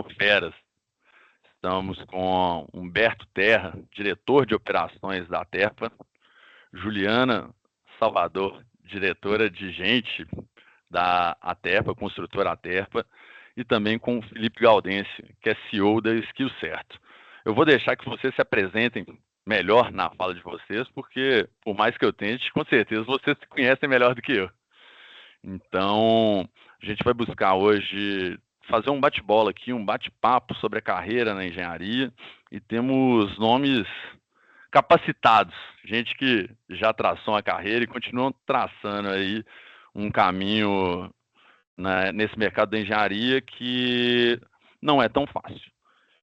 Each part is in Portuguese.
Feras. Estamos com Humberto Terra, diretor de operações da Terpa, Juliana Salvador, diretora de gente da Aterpa, construtora Aterpa, e também com o Felipe Gaudêncio, que é CEO da Skill Certo. Eu vou deixar que vocês se apresentem melhor na fala de vocês, porque, por mais que eu tente, com certeza vocês se conhecem melhor do que eu. Então, a gente vai buscar hoje fazer um bate-bola aqui, um bate-papo sobre a carreira na engenharia, e temos nomes capacitados, gente que já traçou a carreira e continuam traçando aí um caminho, né, nesse mercado da engenharia que não é tão fácil.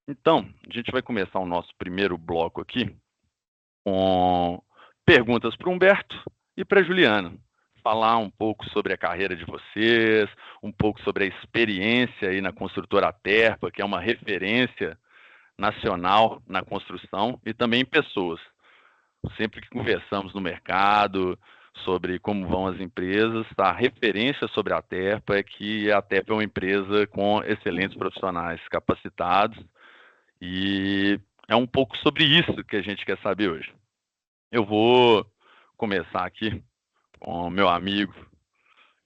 Então, a gente vai começar o nosso primeiro bloco aqui com perguntas para o Humberto e para a Juliana. Falar um pouco sobre a carreira de vocês, um pouco sobre a experiência aí na construtora Terpa, que é uma referência nacional na construção, e também em pessoas. Sempre que conversamos no mercado sobre como vão as empresas, a referência sobre a Terpa é que a Terpa é uma empresa com excelentes profissionais capacitados, e é um pouco sobre isso que a gente quer saber hoje. Eu vou começar aqui com o meu amigo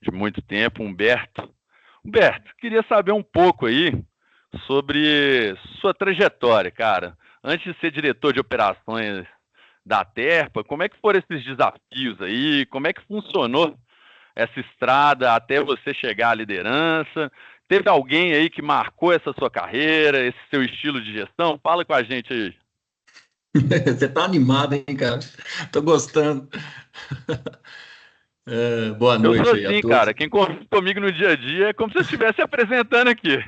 de muito tempo, Humberto. Humberto, queria saber um pouco aí sobre sua trajetória, cara. Antes de ser diretor de operações da Terpa, como é que foram esses desafios aí? Como é que funcionou essa estrada até você chegar à liderança? Teve alguém aí que marcou essa sua carreira, esse seu estilo de gestão? Fala com a gente aí. Você tá animado, hein, cara? Tô gostando. Boa Eu sou noite aí a assim, todos. cara. Quem convive comigo no dia a dia é como se eu estivesse apresentando aqui.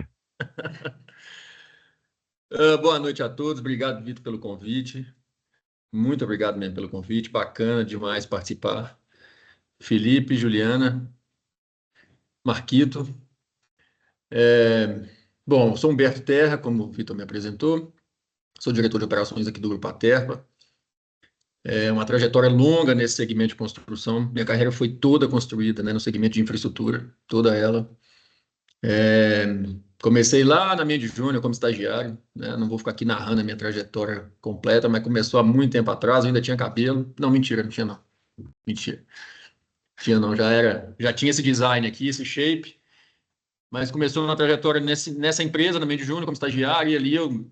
Boa noite a todos. Obrigado, Vitor, pelo convite. Muito obrigado mesmo pelo convite. Bacana demais participar. Felipe, Juliana, Marquito. Bom, sou Humberto Terra, como o Vitor me apresentou. Sou diretor de operações aqui do Grupo Aterpa. É uma trajetória longa nesse segmento de construção. Minha carreira foi toda construída, né, no segmento de infraestrutura, toda ela. É, Comecei lá na minha de júnior como estagiário, né? Não vou ficar aqui narrando a minha trajetória completa, mas começou há muito tempo atrás, eu ainda tinha cabelo. Não, mentira, não tinha não. Mentira. Tinha não, já tinha esse design aqui, esse shape, mas começou na trajetória nessa empresa, na minha de júnior como estagiário, e ali eu,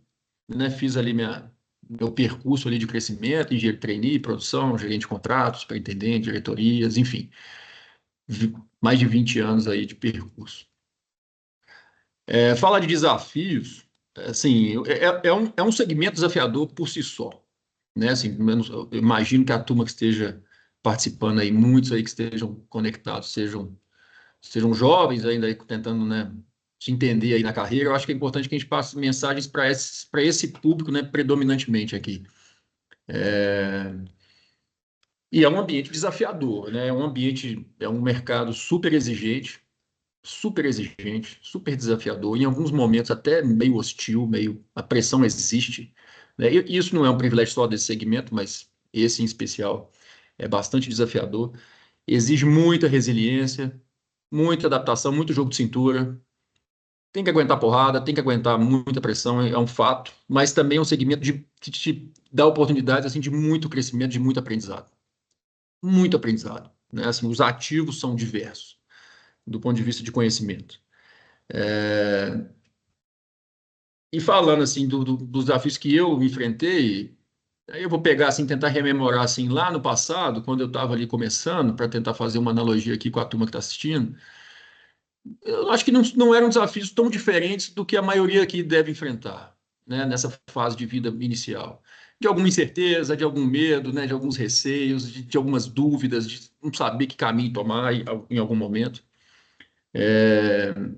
né, fiz ali meu percurso ali de crescimento, engenheiro trainee, produção, gerente de contratos, superintendente, diretorias, enfim, mais de 20 anos aí de percurso. Fala de desafios, assim, é um segmento desafiador por si só, né? Assim, eu imagino que a turma que esteja participando aí, muitos aí que estejam conectados, sejam jovens ainda aí tentando, né, se entender aí na carreira. Eu acho que é importante que a gente passe mensagens para esse público, né, predominantemente aqui. E é um ambiente desafiador, né? É um mercado super exigente, super desafiador, em alguns momentos até meio hostil, a pressão existe, né? E isso não é um privilégio só desse segmento, mas esse em especial é bastante desafiador, exige muita resiliência, muita adaptação, muito jogo de cintura, tem que aguentar porrada, tem que aguentar muita pressão, é um fato, mas também é um segmento que te dá oportunidades assim, de muito crescimento, de muito aprendizado, né? Assim, os ativos são diversos do ponto de vista de conhecimento. E falando assim dos desafios que eu enfrentei, aí eu vou pegar assim, tentar rememorar assim lá no passado, quando eu estava ali começando, para tentar fazer uma analogia aqui com a turma que está assistindo. Eu acho que não eram desafios tão diferentes do que a maioria aqui deve enfrentar, né, nessa fase de vida inicial. De alguma incerteza, de algum medo, né, de alguns receios, de algumas dúvidas, de não saber que caminho tomar em algum momento.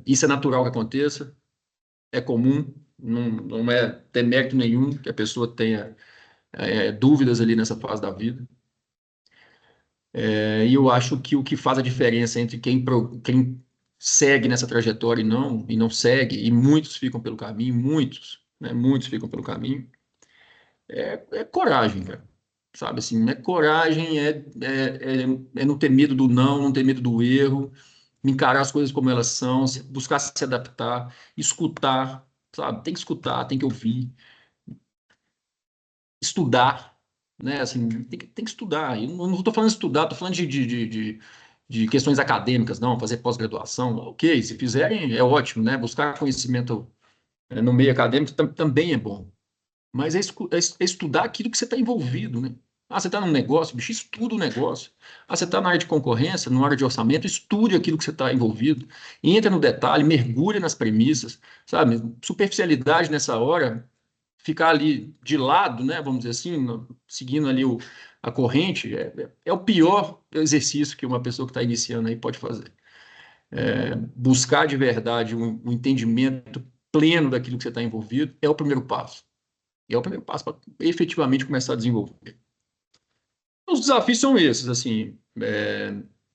Isso é natural que aconteça, é comum, não é demérito nenhum que a pessoa tenha dúvidas ali nessa fase da vida. E eu acho que o que faz a diferença entre quem segue nessa trajetória e não segue, e muitos ficam pelo caminho, muitos, né, muitos ficam pelo caminho, é coragem, cara. Sabe assim, é coragem, é não ter medo do não ter medo do erro, encarar as coisas como elas são, buscar se adaptar, escutar. sabe? Tem que escutar, tem que ouvir, estudar, né? Assim, tem que estudar. Eu não estou falando de estudar, estou falando de questões acadêmicas, não, fazer pós-graduação, ok, se fizerem é ótimo, né? Buscar conhecimento no meio acadêmico também é bom. Mas é estudar aquilo que você está envolvido, né? Ah, você está num negócio, bicho, estuda o negócio. Ah, você está na área de concorrência, na área de orçamento, estude aquilo que você está envolvido. Entra no detalhe, mergulha nas premissas, sabe? Superficialidade nessa hora, ficar ali de lado, né? Vamos dizer assim, seguindo ali a corrente, é o pior exercício que uma pessoa que está iniciando aí pode fazer. Buscar de verdade um entendimento pleno daquilo que você está envolvido é o primeiro passo. É o primeiro passo para efetivamente começar a desenvolver. Os desafios são esses, assim,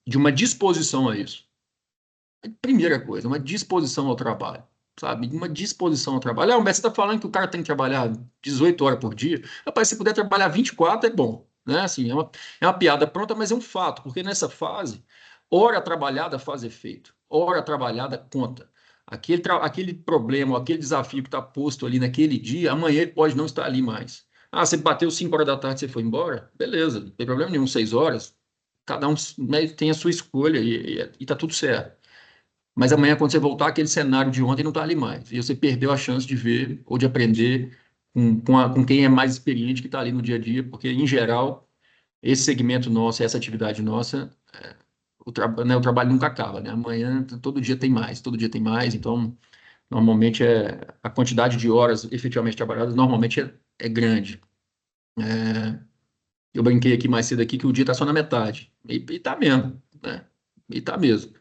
de uma disposição a isso. Primeira coisa, uma disposição ao trabalho, sabe? Uma disposição ao trabalho. Ah, mas você está falando que o cara tem que trabalhar 18 horas por dia? Rapaz, se puder trabalhar 24 é bom, né? Assim, é uma piada pronta, mas é um fato, porque nessa fase, hora trabalhada faz efeito, hora trabalhada conta. Aquele problema, aquele desafio que está posto ali naquele dia, amanhã ele pode não estar ali mais. Ah, você bateu 5 horas da tarde, você foi embora? Beleza, não tem problema nenhum, 6 horas. Cada um, né, tem a sua escolha e tá tudo certo. Mas amanhã, quando você voltar, aquele cenário de ontem não está ali mais. E você perdeu a chance de ver ou de aprender com quem é mais experiente que está ali no dia a dia, porque, em geral, esse segmento nosso, essa atividade nossa, o trabalho nunca acaba, né? Amanhã, todo dia tem mais, todo dia tem mais. Então, normalmente, a quantidade de horas efetivamente trabalhadas, normalmente é grande. Eu brinquei aqui mais cedo aqui que o dia está só na metade. E tá mesmo, né? E tá mesmo.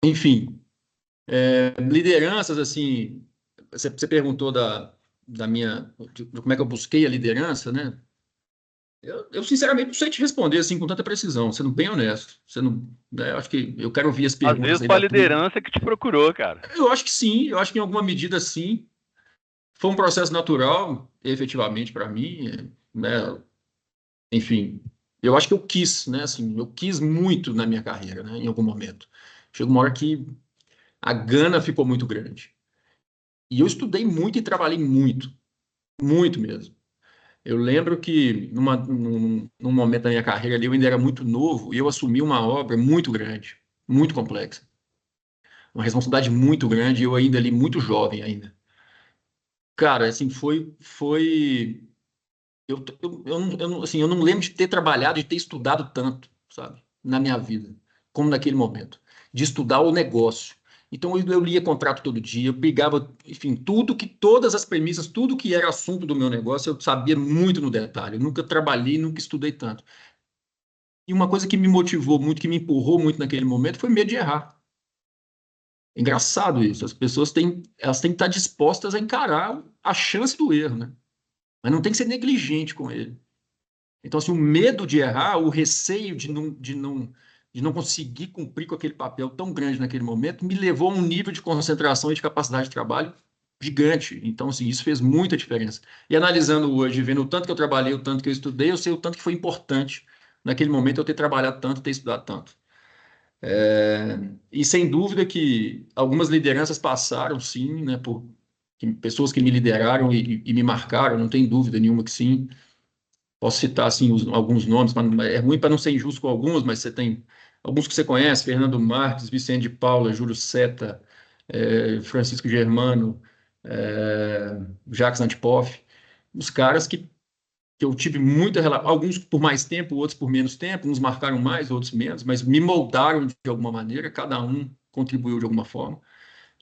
Enfim, lideranças, assim, você perguntou de como é que eu busquei a liderança, né? Eu, sinceramente não sei te responder assim com tanta precisão, sendo bem honesto. Você não, né, eu acho que eu quero ouvir as Às perguntas vezes aí foi a da turma. liderança que te procurou, cara. Eu acho que sim, eu acho que em alguma medida sim. Foi um processo natural, efetivamente, para mim, né? Enfim, eu acho que eu quis, né? Assim, eu quis muito na minha carreira, né? Em algum momento. Chegou uma hora que a gana ficou muito grande. E eu estudei muito e trabalhei muito, muito mesmo. Eu lembro que num momento da minha carreira ali, eu ainda era muito novo e eu assumi uma obra muito grande, muito complexa, uma responsabilidade muito grande, e eu ainda ali muito jovem ainda. Cara, assim, eu não lembro de ter trabalhado, de ter estudado tanto, sabe, na minha vida, como naquele momento, de estudar o negócio. Então eu lia contrato todo dia, eu pegava, enfim, todas as premissas, tudo que era assunto do meu negócio, eu sabia muito no detalhe. Eu nunca trabalhei, nunca estudei tanto. E uma coisa que me motivou muito, que me empurrou muito naquele momento, foi medo de errar. É engraçado isso. As pessoas elas têm que estar dispostas a encarar a chance do erro, né? Mas não tem que ser negligente com ele. Então, assim, o medo de errar, o receio de não conseguir cumprir com aquele papel tão grande naquele momento, me levou a um nível de concentração e de capacidade de trabalho gigante. Então, assim, isso fez muita diferença. E analisando hoje, vendo o tanto que eu trabalhei, o tanto que eu estudei, eu sei o tanto que foi importante naquele momento eu ter trabalhado tanto, ter estudado tanto. E sem dúvida que algumas lideranças passaram, sim, né, por pessoas que me lideraram e me marcaram, não tem dúvida nenhuma que sim. Posso citar assim, alguns nomes, é ruim para não ser injusto com alguns, mas você tem alguns que você conhece: Fernando Marques, Vicente de Paula, Júlio Seta, Francisco Germano, Jacques Antipoff, os caras que eu tive muita relação, alguns por mais tempo, outros por menos tempo, uns marcaram mais, outros menos, mas me moldaram de alguma maneira, cada um contribuiu de alguma forma.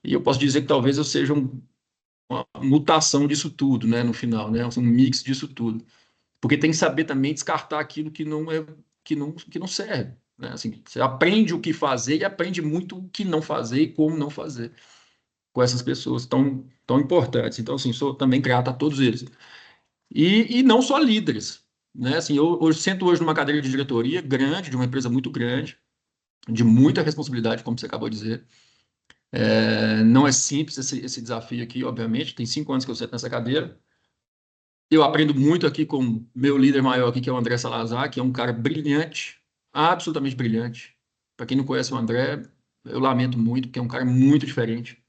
E eu posso dizer que talvez eu seja uma mutação disso tudo, né, no final, né, um mix disso tudo. Porque tem que saber também descartar aquilo que não serve, né? Assim, você aprende o que fazer e aprende muito o que não fazer e como não fazer com essas pessoas tão importantes. Então, assim, sou também grato a todos eles. E não só líderes, né? Assim, eu sento hoje numa cadeira de diretoria grande, de uma empresa muito grande, de muita responsabilidade, como você acabou de dizer. Não é simples esse desafio aqui, obviamente. Tem 5 anos que eu sento nessa cadeira. Eu aprendo muito aqui com meu líder maior aqui, que é o André Salazar, que é um cara brilhante, absolutamente brilhante. Para quem não conhece o André, eu lamento muito, porque é um cara muito diferente.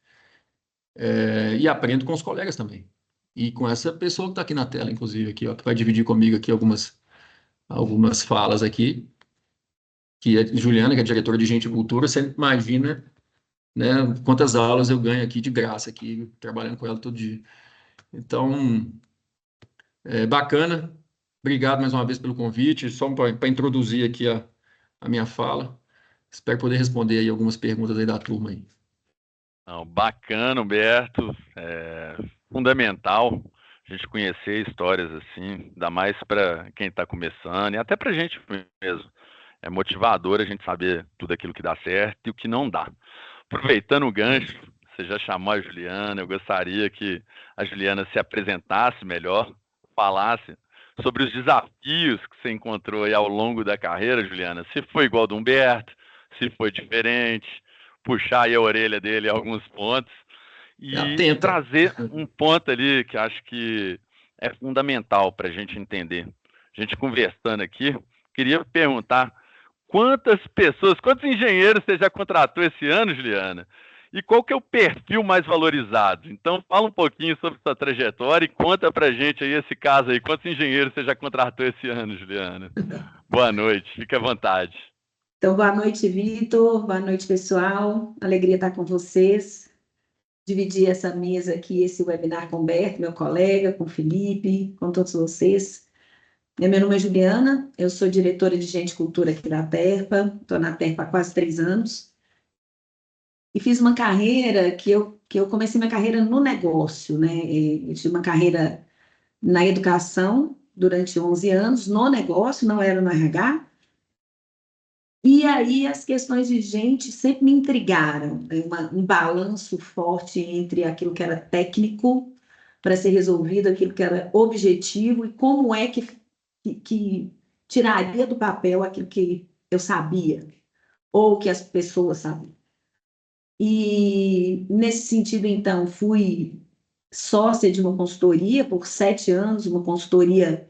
e aprendo com os colegas também. E com essa pessoa que está aqui na tela, inclusive, aqui, ó, que vai dividir comigo aqui algumas falas aqui, que é Juliana, que é diretora de Gente e Cultura. Você imagina, né, quantas aulas eu ganho aqui de graça, aqui, trabalhando com ela todo dia. Então, bacana. Obrigado mais uma vez pelo convite. Só para introduzir aqui a minha fala. Espero poder responder aí algumas perguntas aí da turma aí. Não, bacana, Humberto. Fundamental a gente conhecer histórias assim, ainda mais para quem está começando e até para a gente mesmo. É motivador a gente saber tudo aquilo que dá certo e o que não dá. Aproveitando o gancho, você já chamou a Juliana, eu gostaria que a Juliana se apresentasse melhor, falasse sobre os desafios que você encontrou aí ao longo da carreira, Juliana. Se foi igual do Humberto, se foi diferente, puxar aí a orelha dele em alguns pontos e Atenta. trazer um ponto ali que acho que é fundamental para a gente entender. A gente conversando aqui, queria perguntar quantos engenheiros você já contratou esse ano, Juliana? E qual que é o perfil mais valorizado? Então, fala um pouquinho sobre sua trajetória e conta pra gente aí esse caso aí. Quantos engenheiros você já contratou esse ano, Juliana? Boa noite, fique à vontade. Então, boa noite, Vitor. Boa noite, pessoal. Alegria estar com vocês. Dividir essa mesa aqui, esse webinar com o Humberto, meu colega, com o Felipe, com todos vocês. Meu nome é Juliana, eu sou diretora de Gente e Cultura aqui da Terpa. Estou na Terpa há quase 3 anos. E fiz uma carreira que eu comecei minha carreira no negócio, né? Eu tive uma carreira na educação durante 11 anos, no negócio, não era no RH. E aí as questões de gente sempre me intrigaram, um balanço forte entre aquilo que era técnico para ser resolvido, aquilo que era objetivo e como é que tiraria do papel aquilo que eu sabia ou que as pessoas sabiam. E nesse sentido, então, fui sócia de uma consultoria por 7 anos, uma consultoria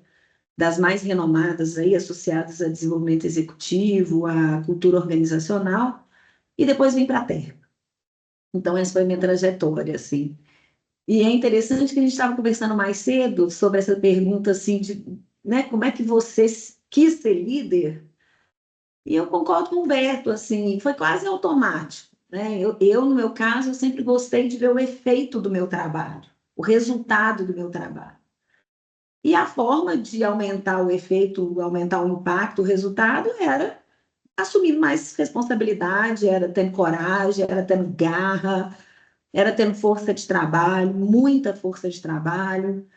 das mais renomadas aí, associadas a desenvolvimento executivo, a cultura organizacional, e depois vim para a Terra. Então, essa foi a minha trajetória, assim. E é interessante que a gente estava conversando mais cedo sobre essa pergunta, assim, de, né, como é que você quis ser líder? E eu concordo com o Humberto, assim, foi quase automático, né? No meu caso, eu sempre gostei de ver o efeito do meu trabalho, o resultado do meu trabalho. E a forma de aumentar o efeito, aumentar o impacto, o resultado, era assumindo mais responsabilidade, era tendo coragem, era tendo garra, era tendo força de trabalho, muita força de trabalho,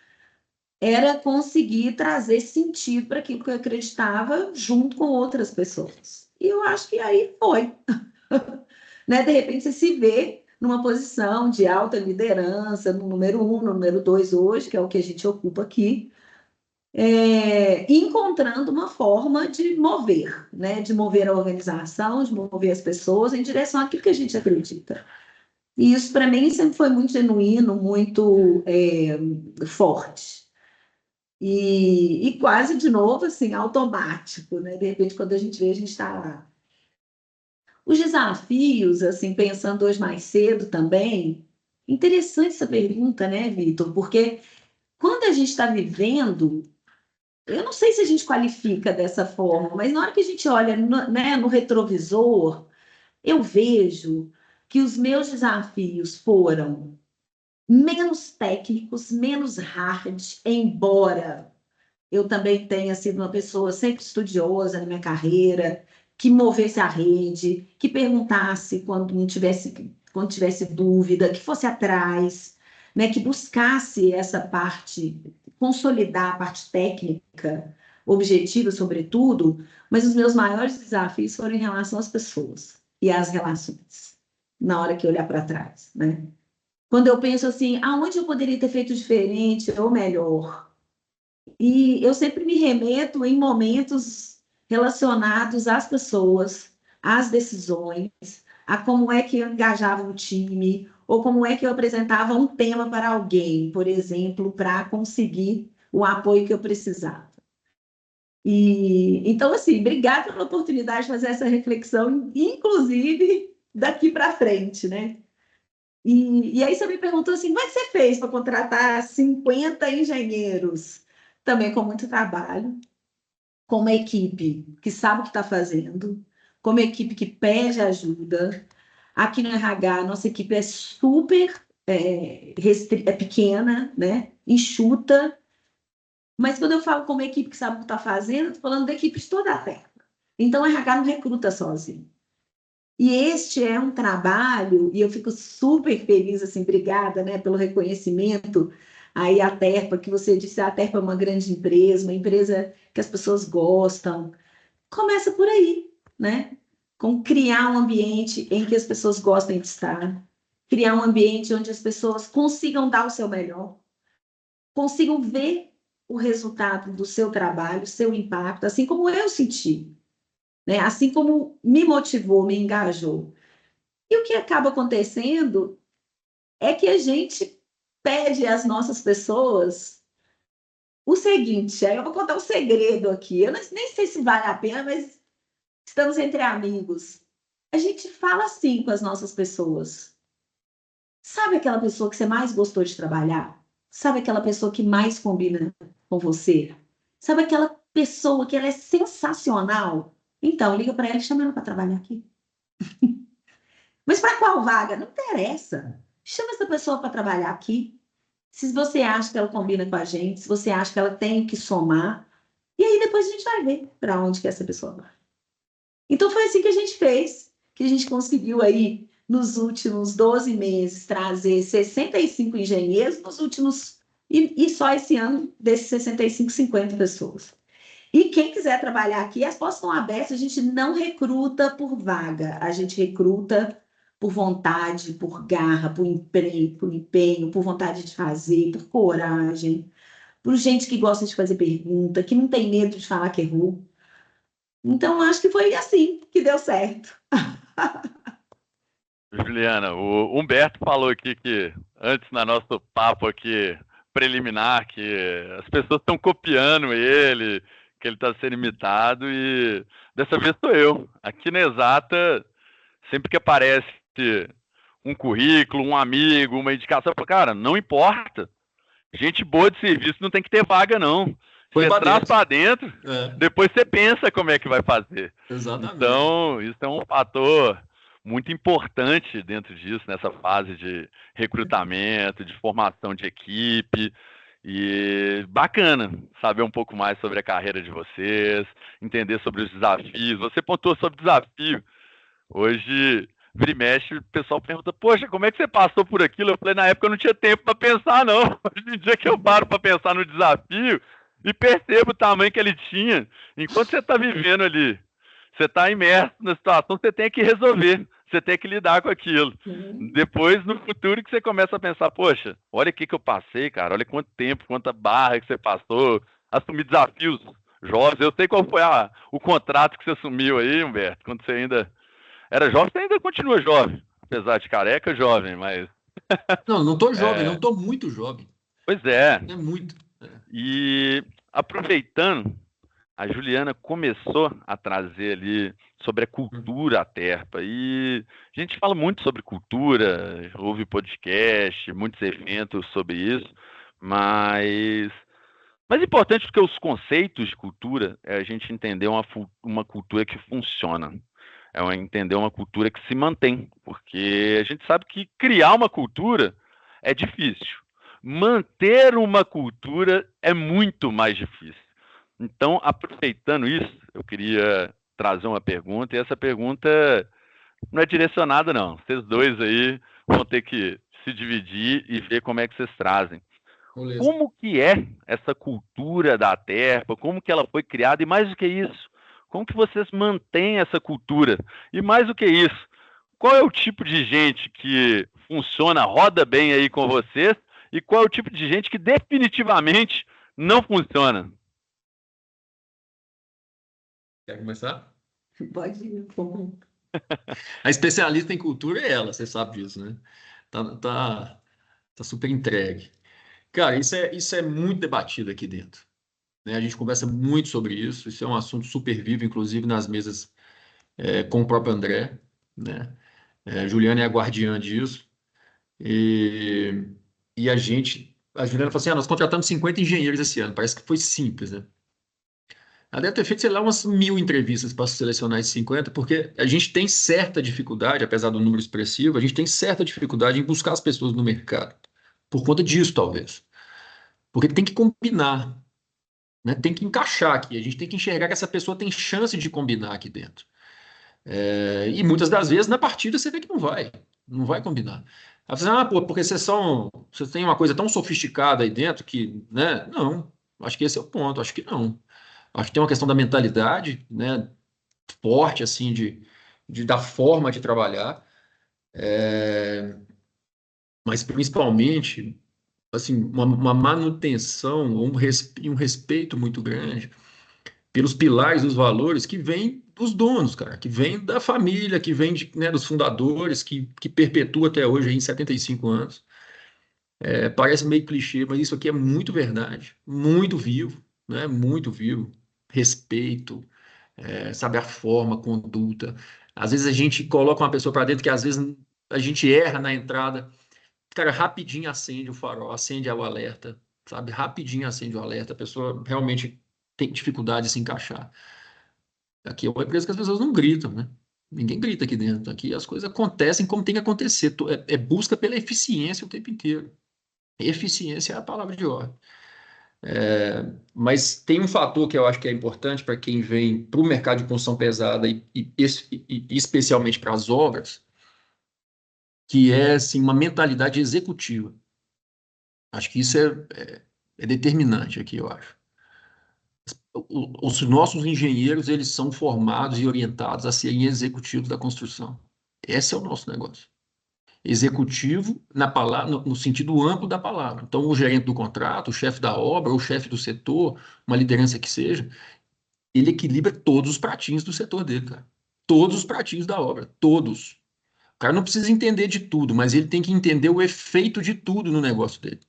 era conseguir trazer sentido para aquilo que eu acreditava junto com outras pessoas. E eu acho que aí foi. Né? De repente você se vê numa posição de alta liderança, no número 1, no número 2 hoje, que é o que a gente ocupa aqui, encontrando uma forma de mover, né? De mover a organização, de mover as pessoas em direção àquilo que a gente acredita. E isso, para mim, sempre foi muito genuíno, muito forte. E quase, de novo, assim, automático, né? De repente, quando a gente vê, a gente está lá. Os desafios, assim, pensando hoje mais cedo também, interessante essa pergunta, né, Vitor? Porque quando a gente está vivendo, eu não sei se a gente qualifica dessa forma, mas na hora que a gente olha né, no retrovisor, eu vejo que os meus desafios foram menos técnicos, menos hard, embora eu também tenha sido uma pessoa sempre estudiosa na minha carreira, que movesse a rede, que perguntasse quando tivesse dúvida, que fosse atrás, né, que buscasse essa parte, consolidar a parte técnica, objetiva, sobretudo, mas os meus maiores desafios foram em relação às pessoas e às relações, na hora que eu olhar para trás, né? Quando eu penso assim, aonde eu poderia ter feito diferente ou melhor? E eu sempre me remeto em momentos relacionados às pessoas, às decisões, a como é que eu engajava o time, ou como é que eu apresentava um tema para alguém, por exemplo, para conseguir o apoio que eu precisava. E então, assim, obrigada pela oportunidade de fazer essa reflexão, inclusive daqui para frente, né? E aí você me perguntou assim, como é que você fez para contratar 50 engenheiros? Também com muito trabalho, com uma equipe que sabe o que está fazendo, com uma equipe que pede ajuda. Aqui no RH, nossa equipe é super é pequena, né? Enxuta, mas quando eu falo com uma equipe que sabe o que está fazendo, estou falando da equipe de toda a terra. Então, o RH não recruta sozinho. E este é um trabalho, e eu fico super feliz, assim, obrigada, né, pelo reconhecimento aí a Terpa, que você disse, a Terpa é uma grande empresa, uma empresa que as pessoas gostam. Começa por aí, né? Com criar um ambiente em que as pessoas gostem de estar, criar um ambiente onde as pessoas consigam dar o seu melhor, consigam ver o resultado do seu trabalho, o seu impacto, assim como eu senti, né? Assim como me motivou, me engajou. E o que acaba acontecendo é que a gente pede às nossas pessoas o seguinte, aí eu vou contar um segredo aqui, eu nem sei se vale a pena, mas estamos entre amigos. A gente fala assim com as nossas pessoas. Sabe aquela pessoa que você mais gostou de trabalhar? Sabe aquela pessoa que mais combina com você? Sabe aquela pessoa que ela é sensacional? Então, liga para ela e chama ela para trabalhar aqui. Mas para qual vaga? Não interessa. Chama essa pessoa para trabalhar aqui. Se você acha que ela combina com a gente, se você acha que ela tem que somar, e aí depois a gente vai ver para onde que essa pessoa vai. Então foi assim que a gente fez, que a gente conseguiu aí, nos últimos 12 meses, trazer 65 engenheiros, nos últimos, e só esse ano, desses 65, 50 pessoas. E quem quiser trabalhar aqui, as portas estão abertas, a gente não recruta por vaga, a gente recruta por vontade, por garra, por empenho, por vontade de fazer, por coragem, por gente que gosta de fazer pergunta, que não tem medo de falar que errou. Então, acho que foi assim que deu certo. Juliana, o Humberto falou aqui que, antes na nosso papo aqui preliminar, que as pessoas estão copiando ele, que ele está sendo imitado, e dessa vez sou eu. Aqui na Exata, sempre que aparece um currículo, um amigo, uma indicação, eu falo, cara, não importa. Gente boa de serviço não tem que ter vaga, não. Foi Você para traz dentro. para dentro, É, depois você pensa como é que vai fazer. exatamente. Então, isso é um fator muito importante dentro disso, nessa fase de recrutamento, de formação de equipe. E bacana saber um pouco mais sobre a carreira de vocês, entender sobre os desafios. Você pontuou sobre desafio. Hoje, vira e mexe, o pessoal pergunta: poxa, como é que você passou por aquilo? Eu falei: na época eu não tinha tempo para pensar, não. Hoje em dia que eu paro para pensar no desafio e percebo o tamanho que ele tinha. Enquanto você está vivendo ali, você está imerso na situação, você tem que resolver, você tem que lidar com aquilo. Depois, no futuro, que você começa a pensar: poxa, olha o que eu passei, cara, olha quanto tempo, quanta barra que você passou, assumir desafios jovens. Eu sei qual foi o contrato que você assumiu aí, Humberto, quando você ainda era jovem, você ainda continua jovem, apesar de careca, jovem, mas. Não, não estou jovem, não É, estou muito jovem. pois é. É muito. É. E aproveitando, a Juliana começou a trazer ali sobre a cultura a Terpa. E a gente fala muito sobre cultura, houve podcast, muitos eventos sobre isso, mas mais importante do que os conceitos de cultura é a gente entender uma cultura que funciona. Entender uma cultura que se mantém, porque a gente sabe que criar uma cultura é difícil. Manter uma cultura é muito mais difícil. Então, aproveitando isso, eu queria trazer uma pergunta, e essa pergunta não é direcionada, não. Vocês dois aí vão ter que se dividir e ver como é que vocês trazem. Beleza. Como que é essa cultura da Terpa? Como que ela foi criada? E mais do que isso, como que vocês mantêm essa cultura? E mais do que isso, qual é o tipo de gente que funciona, roda bem aí com vocês? E qual é o tipo de gente que definitivamente não funciona? Quer começar? Pode ir. A especialista em cultura é ela, você sabe disso, né? Tá super entregue. Cara, isso é muito debatido aqui dentro, né? A gente conversa muito sobre isso. Isso é um assunto super vivo, inclusive nas mesas com o próprio André, né? Juliana é a guardiã disso. E, e a Juliana falou assim, nós contratamos 50 engenheiros esse ano, parece que foi simples, né? Ela deve ter feito, sei lá, umas 1000 entrevistas para selecionar esses 50, porque a gente tem certa dificuldade, apesar do número expressivo, a gente tem certa dificuldade em buscar as pessoas no mercado. Por conta disso, talvez. Porque tem que combinar, né? Tem que encaixar aqui. A gente tem que enxergar que essa pessoa tem chance de combinar aqui dentro. E muitas das vezes, na partida, você vê que não vai combinar. Aí você, pô, porque vocês têm uma coisa tão sofisticada aí dentro que, né? Não, acho que esse é o ponto, acho que não. Acho que tem uma questão da mentalidade, né? Forte, assim, da forma de trabalhar, mas principalmente, assim, uma manutenção, um respeito muito grande pelos pilares dos valores que vêm dos donos, cara, que vem da família, que vem né, dos fundadores, que perpetua até hoje, aí, em 75 anos. Parece meio clichê, mas isso aqui é muito verdade, muito vivo, né? Muito vivo. Respeito, sabe, a forma, a conduta. Às vezes a gente coloca uma pessoa para dentro que às vezes a gente erra na entrada, cara, rapidinho acende o farol, acende o alerta, sabe? Rapidinho acende o alerta, a pessoa realmente tem dificuldade de se encaixar. Aqui é uma empresa que as pessoas não gritam, né? Ninguém grita aqui dentro. Aqui as coisas acontecem como tem que acontecer. É busca pela eficiência o tempo inteiro. Eficiência é a palavra de ordem. Mas tem um fator que eu acho que é importante para quem vem para o mercado de construção pesada e especialmente para as obras, que é assim, uma mentalidade executiva. Acho que isso é determinante aqui, eu acho. Os nossos engenheiros, eles são formados e orientados a serem executivos da construção. Esse é o nosso negócio. Executivo na palavra, no sentido amplo da palavra. Então, o gerente do contrato, o chefe da obra, o chefe do setor, uma liderança que seja, ele equilibra todos os pratinhos do setor dele, cara. Todos os pratinhos da obra, todos. O cara não precisa entender de tudo, mas ele tem que entender o efeito de tudo no negócio dele.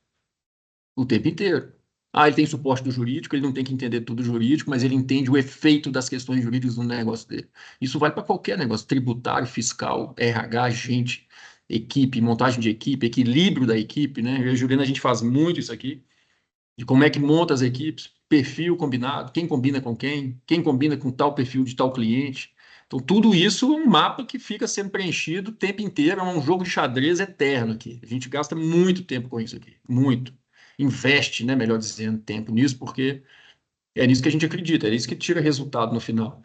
O tempo inteiro. Ele tem suporte do jurídico, ele não tem que entender tudo jurídico, mas ele entende o efeito das questões jurídicas no negócio dele. Isso vale para qualquer negócio, tributário, fiscal, RH, gente, equipe, montagem de equipe, equilíbrio da equipe, né? Eu e a Juliana, a gente faz muito isso aqui, de como é que monta as equipes, perfil combinado, quem combina com quem combina com tal perfil de tal cliente. Então, tudo isso é um mapa que fica sendo preenchido o tempo inteiro, é um jogo de xadrez eterno aqui. A gente gasta muito tempo com isso aqui, muito. Investe, né, melhor dizendo, tempo nisso, porque é nisso que a gente acredita, é isso que tira resultado no final.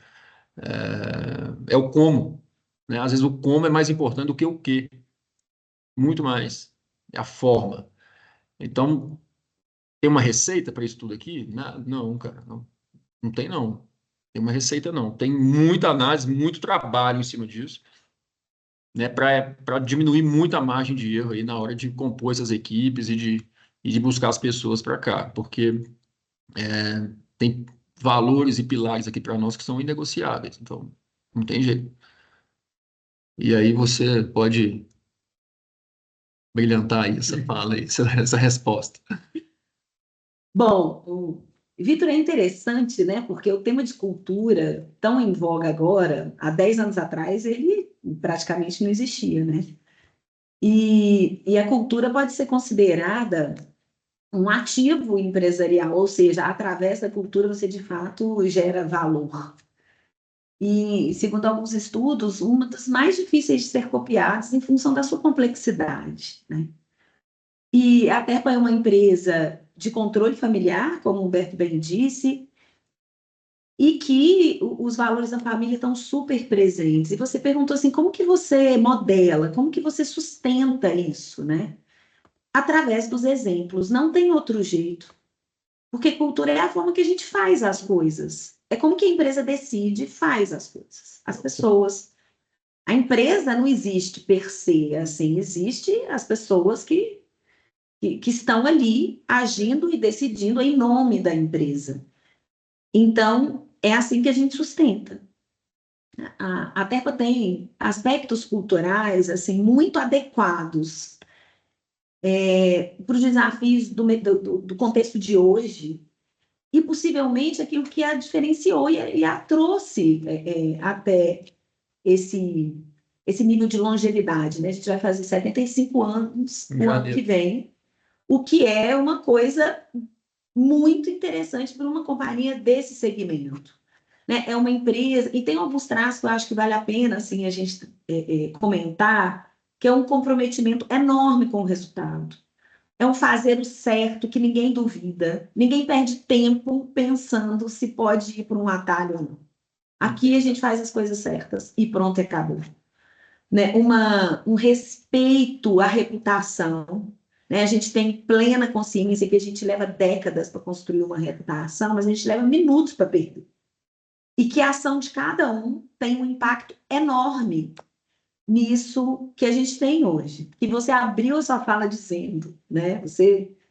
É o como, né? Às vezes o como é mais importante do que o que, muito mais. É a forma. Então, tem uma receita para isso tudo aqui? Não, cara, não tem não. Tem uma receita não. Tem muita análise, muito trabalho em cima disso, né, para diminuir muito a margem de erro aí na hora de compor essas equipes e de buscar as pessoas para cá, porque tem valores e pilares aqui para nós que são inegociáveis, então não tem jeito. E aí você pode brilhantar aí essa fala aí, essa resposta. Bom, Vitor, é interessante, né? Porque o tema de cultura, tão em voga agora, há 10 anos atrás, ele praticamente não existia, né? E a cultura pode ser considerada um ativo empresarial, ou seja, através da cultura você de fato gera valor. E, segundo alguns estudos, uma das mais difíceis de ser copiadas em função da sua complexidade, né? E a Terpa é uma empresa de controle familiar, como o Humberto bem disse, e que os valores da família estão super presentes. E você perguntou assim, como que você modela, como que você sustenta isso, né? Através dos exemplos, não tem outro jeito. Porque cultura é a forma que a gente faz as coisas. É como que a empresa decide e faz as coisas. As pessoas. A empresa não existe per se, assim, existe as pessoas que estão ali agindo e decidindo em nome da empresa. Então, é assim que a gente sustenta. A Terpa tem aspectos culturais assim muito adequados para os desafios do contexto de hoje e possivelmente aquilo que a diferenciou e a trouxe até esse esse nível de longevidade, né? A gente vai fazer 75 anos no ano que vem, o que é uma coisa muito interessante para uma companhia desse segmento, né? É uma empresa, e tem alguns traços que eu acho que vale a pena assim, a gente comentar, que é um comprometimento enorme com o resultado. É um fazer o certo que ninguém duvida, ninguém perde tempo pensando se pode ir por um atalho ou não. Aqui a gente faz as coisas certas e pronto, acabou. Né? Um respeito à reputação, né? A gente tem plena consciência que a gente leva décadas para construir uma reputação, mas a gente leva minutos para perder. E que a ação de cada um tem um impacto enorme nisso que a gente tem hoje. Que você abriu a sua fala dizendo, né?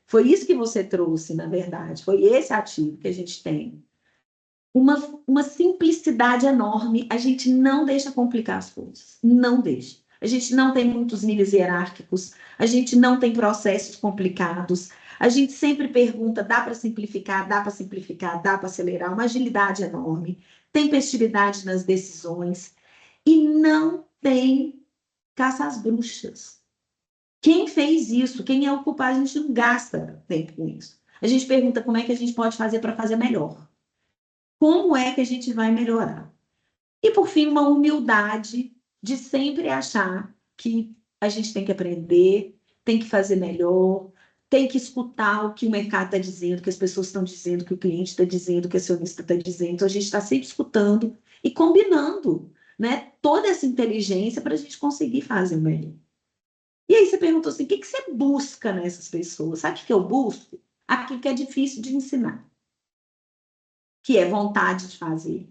Foi isso que você trouxe, na verdade, foi esse ativo que a gente tem. Uma simplicidade enorme, a gente não deixa complicar as coisas, não deixa. A gente não tem muitos níveis hierárquicos, a gente não tem processos complicados, a gente sempre pergunta, dá para simplificar, dá para simplificar, dá para acelerar, uma agilidade enorme, tempestividade nas decisões e não tem caça às bruxas. Quem fez isso? Quem é o culpado? A gente não gasta tempo com isso. A gente pergunta como é que a gente pode fazer para fazer melhor. Como é que a gente vai melhorar? E, por fim, uma humildade de sempre achar que a gente tem que aprender, tem que fazer melhor, tem que escutar o que o mercado está dizendo, o que as pessoas estão dizendo, o que o cliente está dizendo, o que a acionista está dizendo. Então, a gente está sempre escutando e combinando, né, toda essa inteligência para a gente conseguir fazer o melhor. E aí você perguntou assim, o que você busca nessas pessoas? Sabe o que eu busco? Aquilo que é difícil de ensinar. Que é vontade de fazer,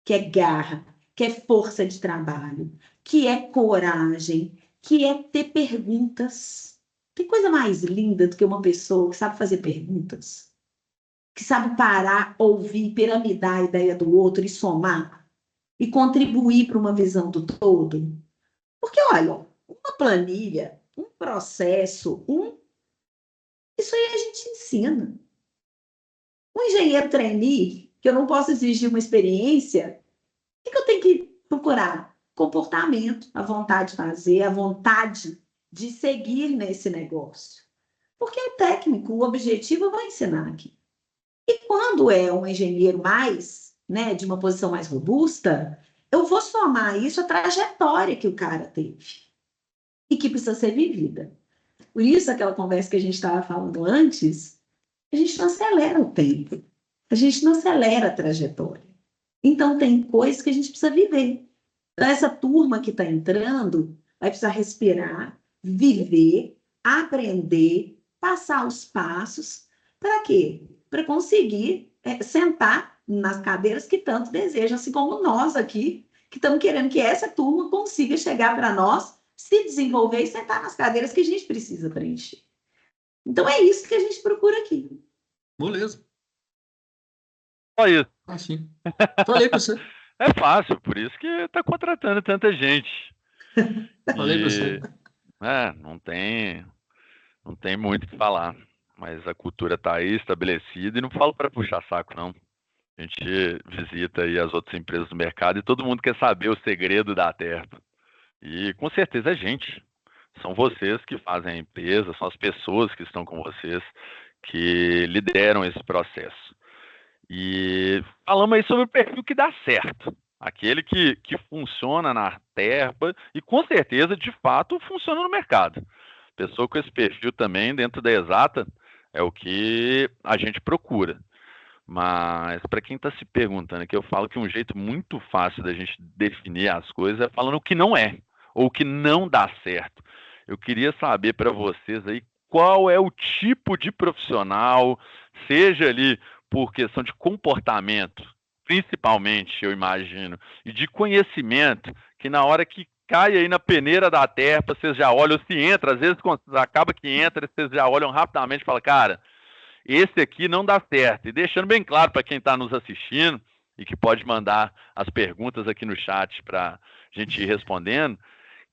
que é garra, que é força de trabalho, que é coragem, que é ter perguntas. Tem coisa mais linda do que uma pessoa que sabe fazer perguntas, que sabe parar, ouvir, piramidar a ideia do outro e somar, e contribuir para uma visão do todo. Porque, olha, uma planilha, um processo, isso aí a gente ensina. Um engenheiro trainee, que eu não posso exigir uma experiência, o que eu tenho que procurar? Comportamento, a vontade de fazer, a vontade de seguir nesse negócio. Porque é técnico, o objetivo eu vou ensinar aqui. E quando é um engenheiro mais, né, de uma posição mais robusta, eu vou somar isso à trajetória que o cara teve e que precisa ser vivida. Por isso, aquela conversa que a gente estava falando antes, a gente não acelera o tempo, a gente não acelera a trajetória. Então, tem coisas que a gente precisa viver. Então, essa turma que está entrando vai precisar respirar, viver, aprender, passar os passos. Para quê? Para conseguir sentar nas cadeiras que tanto desejam, assim como nós aqui, que estamos querendo que essa turma consiga chegar para nós, se desenvolver e sentar nas cadeiras que a gente precisa preencher. Então, é isso que a gente procura aqui. Beleza. Só isso. Sim. Falei para você. É fácil, por isso que está contratando tanta gente. Falei para você. Não tem muito o que falar. Mas a cultura está aí estabelecida e não falo para puxar saco, não. A gente visita aí as outras empresas do mercado e todo mundo quer saber o segredo da Terpa. E com certeza é gente. São vocês que fazem a empresa, são as pessoas que estão com vocês que lideram esse processo. E falamos aí sobre o perfil que dá certo. Aquele que funciona na Terpa e com certeza, de fato, funciona no mercado. Pessoa com esse perfil também dentro da Exata é o que a gente procura. Mas para quem está se perguntando aqui, eu falo que um jeito muito fácil da gente definir as coisas é falando o que não é, ou o que não dá certo. Eu queria saber para vocês aí qual é o tipo de profissional, seja ali por questão de comportamento, principalmente, eu imagino, e de conhecimento, que na hora que cai aí na peneira da Terpa, vocês já olham, se entra, às vezes acaba que entra, vocês já olham rapidamente e falam, cara, esse aqui não dá certo. E deixando bem claro para quem está nos assistindo e que pode mandar as perguntas aqui no chat para a gente ir respondendo,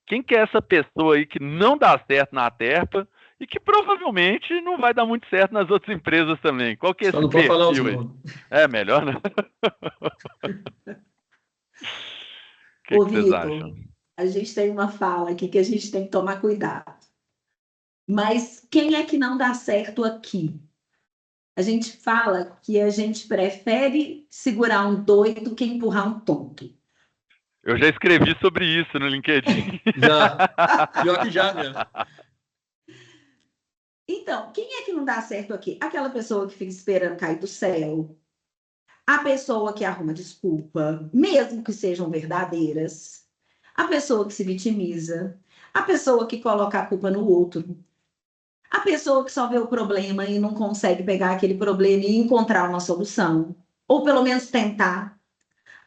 quem que é essa pessoa aí que não dá certo na Terpa e que provavelmente não vai dar muito certo nas outras empresas também? Qual que é Só esse não pode falar os perfil aí? nomes. É melhor, né? O que Ô, vocês Vitor, acham? a gente tem uma fala aqui que a gente tem que tomar cuidado. Mas quem é que não dá certo aqui? A gente fala que a gente prefere segurar um doido que empurrar um tonto. Eu já escrevi sobre isso no LinkedIn. Já, pior que já mesmo. Então, quem é que não dá certo aqui? Aquela pessoa que fica esperando cair do céu, a pessoa que arruma desculpa, mesmo que sejam verdadeiras, a pessoa que se vitimiza, a pessoa que coloca a culpa no outro, a pessoa que só vê o problema e não consegue pegar aquele problema e encontrar uma solução, ou pelo menos tentar,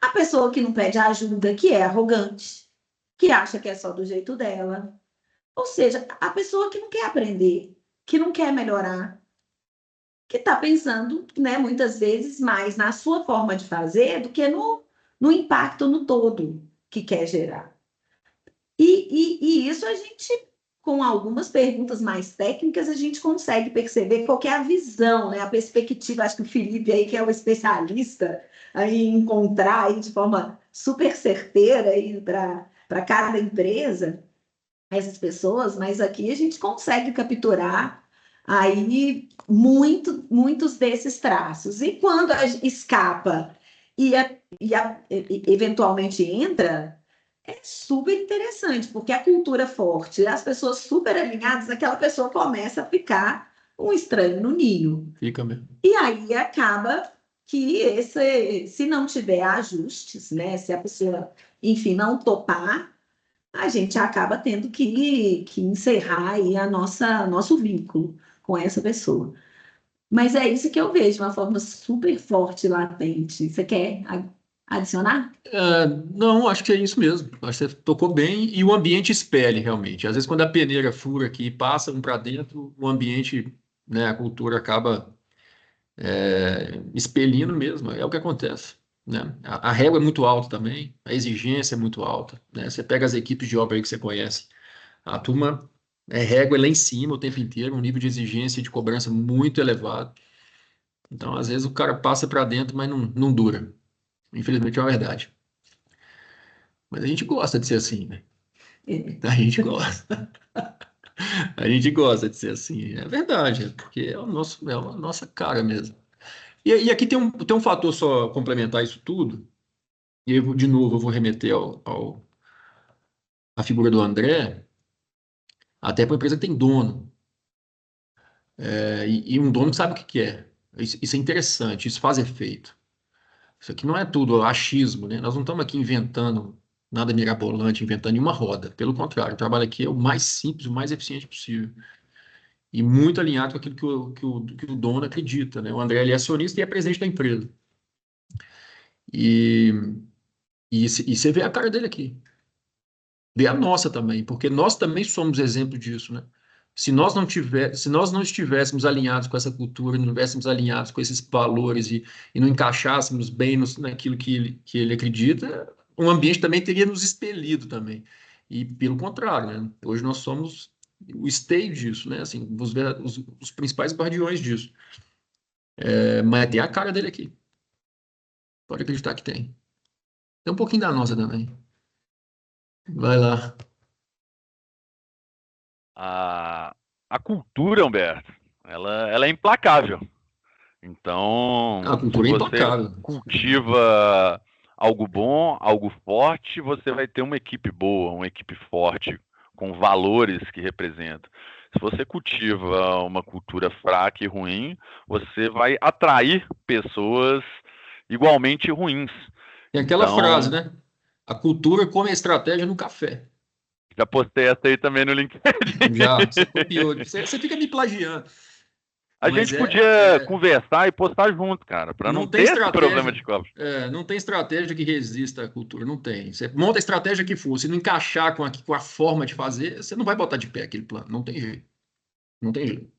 a pessoa que não pede ajuda, que é arrogante, que acha que é só do jeito dela, ou seja, a pessoa que não quer aprender, que não quer melhorar, que está pensando, né, muitas vezes, mais na sua forma de fazer do que no impacto no todo que quer gerar. E isso a gente, com algumas perguntas mais técnicas, a gente consegue perceber qual que é a visão, né, a perspectiva. Acho que o Felipe aí, que é o especialista aí, em encontrar aí, de forma super certeira para cada empresa essas pessoas, mas aqui a gente consegue capturar aí muitos desses traços. E quando escapa e eventualmente entra, é super interessante, porque a cultura forte, as pessoas super alinhadas, aquela pessoa começa a ficar um estranho no ninho. Fica mesmo. E aí acaba que se não tiver ajustes, né? Se a pessoa, enfim, não topar, a gente acaba tendo que encerrar aí nosso vínculo com essa pessoa. Mas é isso que eu vejo de uma forma super forte e latente. Você quer adicionar? Não, acho que é isso mesmo. Acho que você tocou bem e o ambiente espelha realmente. Às vezes, quando a peneira fura aqui e passa um para dentro, o ambiente, né, a cultura acaba expelindo mesmo. É o que acontece, né? A régua é muito alta também, a exigência é muito alta, né? Você pega as equipes de obra aí que você conhece, a turma régua é lá em cima o tempo inteiro, um nível de exigência e de cobrança muito elevado. Então, às vezes, o cara passa para dentro, mas não dura. Infelizmente, é uma verdade. Mas a gente gosta de ser assim, né? A gente gosta. A gente gosta de ser assim. É verdade, porque é é a nossa cara mesmo. E aqui tem um fator só complementar isso tudo, e de novo eu vou remeter à figura do André, até para uma empresa que tem dono, e um dono que sabe o que quer. Isso é interessante, isso faz efeito. Isso aqui não é tudo achismo, né? Nós não estamos aqui inventando nada mirabolante, inventando nenhuma roda. Pelo contrário, o trabalho aqui é o mais simples, o mais eficiente possível. E muito alinhado com aquilo que o dono acredita, né? O André ele é acionista e é presidente da empresa. E, e você vê a cara dele aqui. Vê a nossa também, porque nós também somos exemplo disso, né? Se nós não estivéssemos alinhados com essa cultura, não estivéssemos alinhados com esses valores e não encaixássemos bem naquilo que ele acredita, o ambiente também teria nos expelido também. E pelo contrário, né? Hoje nós somos o esteio disso, né? Assim, os principais guardiões disso. Mas tem a cara dele aqui. Pode acreditar que tem. Tem um pouquinho da nossa também. Vai lá. A cultura, Humberto, ela é implacável. Então, A se cultura é você implacável. cultiva algo bom, algo forte, você vai ter uma equipe boa, uma equipe forte, com valores que representam. Se você cultiva uma cultura fraca e ruim, você vai atrair pessoas igualmente ruins. Tem aquela frase, Então, né? A cultura come a estratégia no café. já postei essa aí também no LinkedIn. Já, você copiou. Você fica me plagiando. A Mas gente podia conversar e postar junto, cara, para não não tem ter esse problema estratégia. de cópia. Não tem estratégia que resista à cultura. Não tem. Você monta a estratégia que for. Se não encaixar com a forma de fazer, você não vai botar de pé aquele plano. Não tem jeito. Não tem jeito.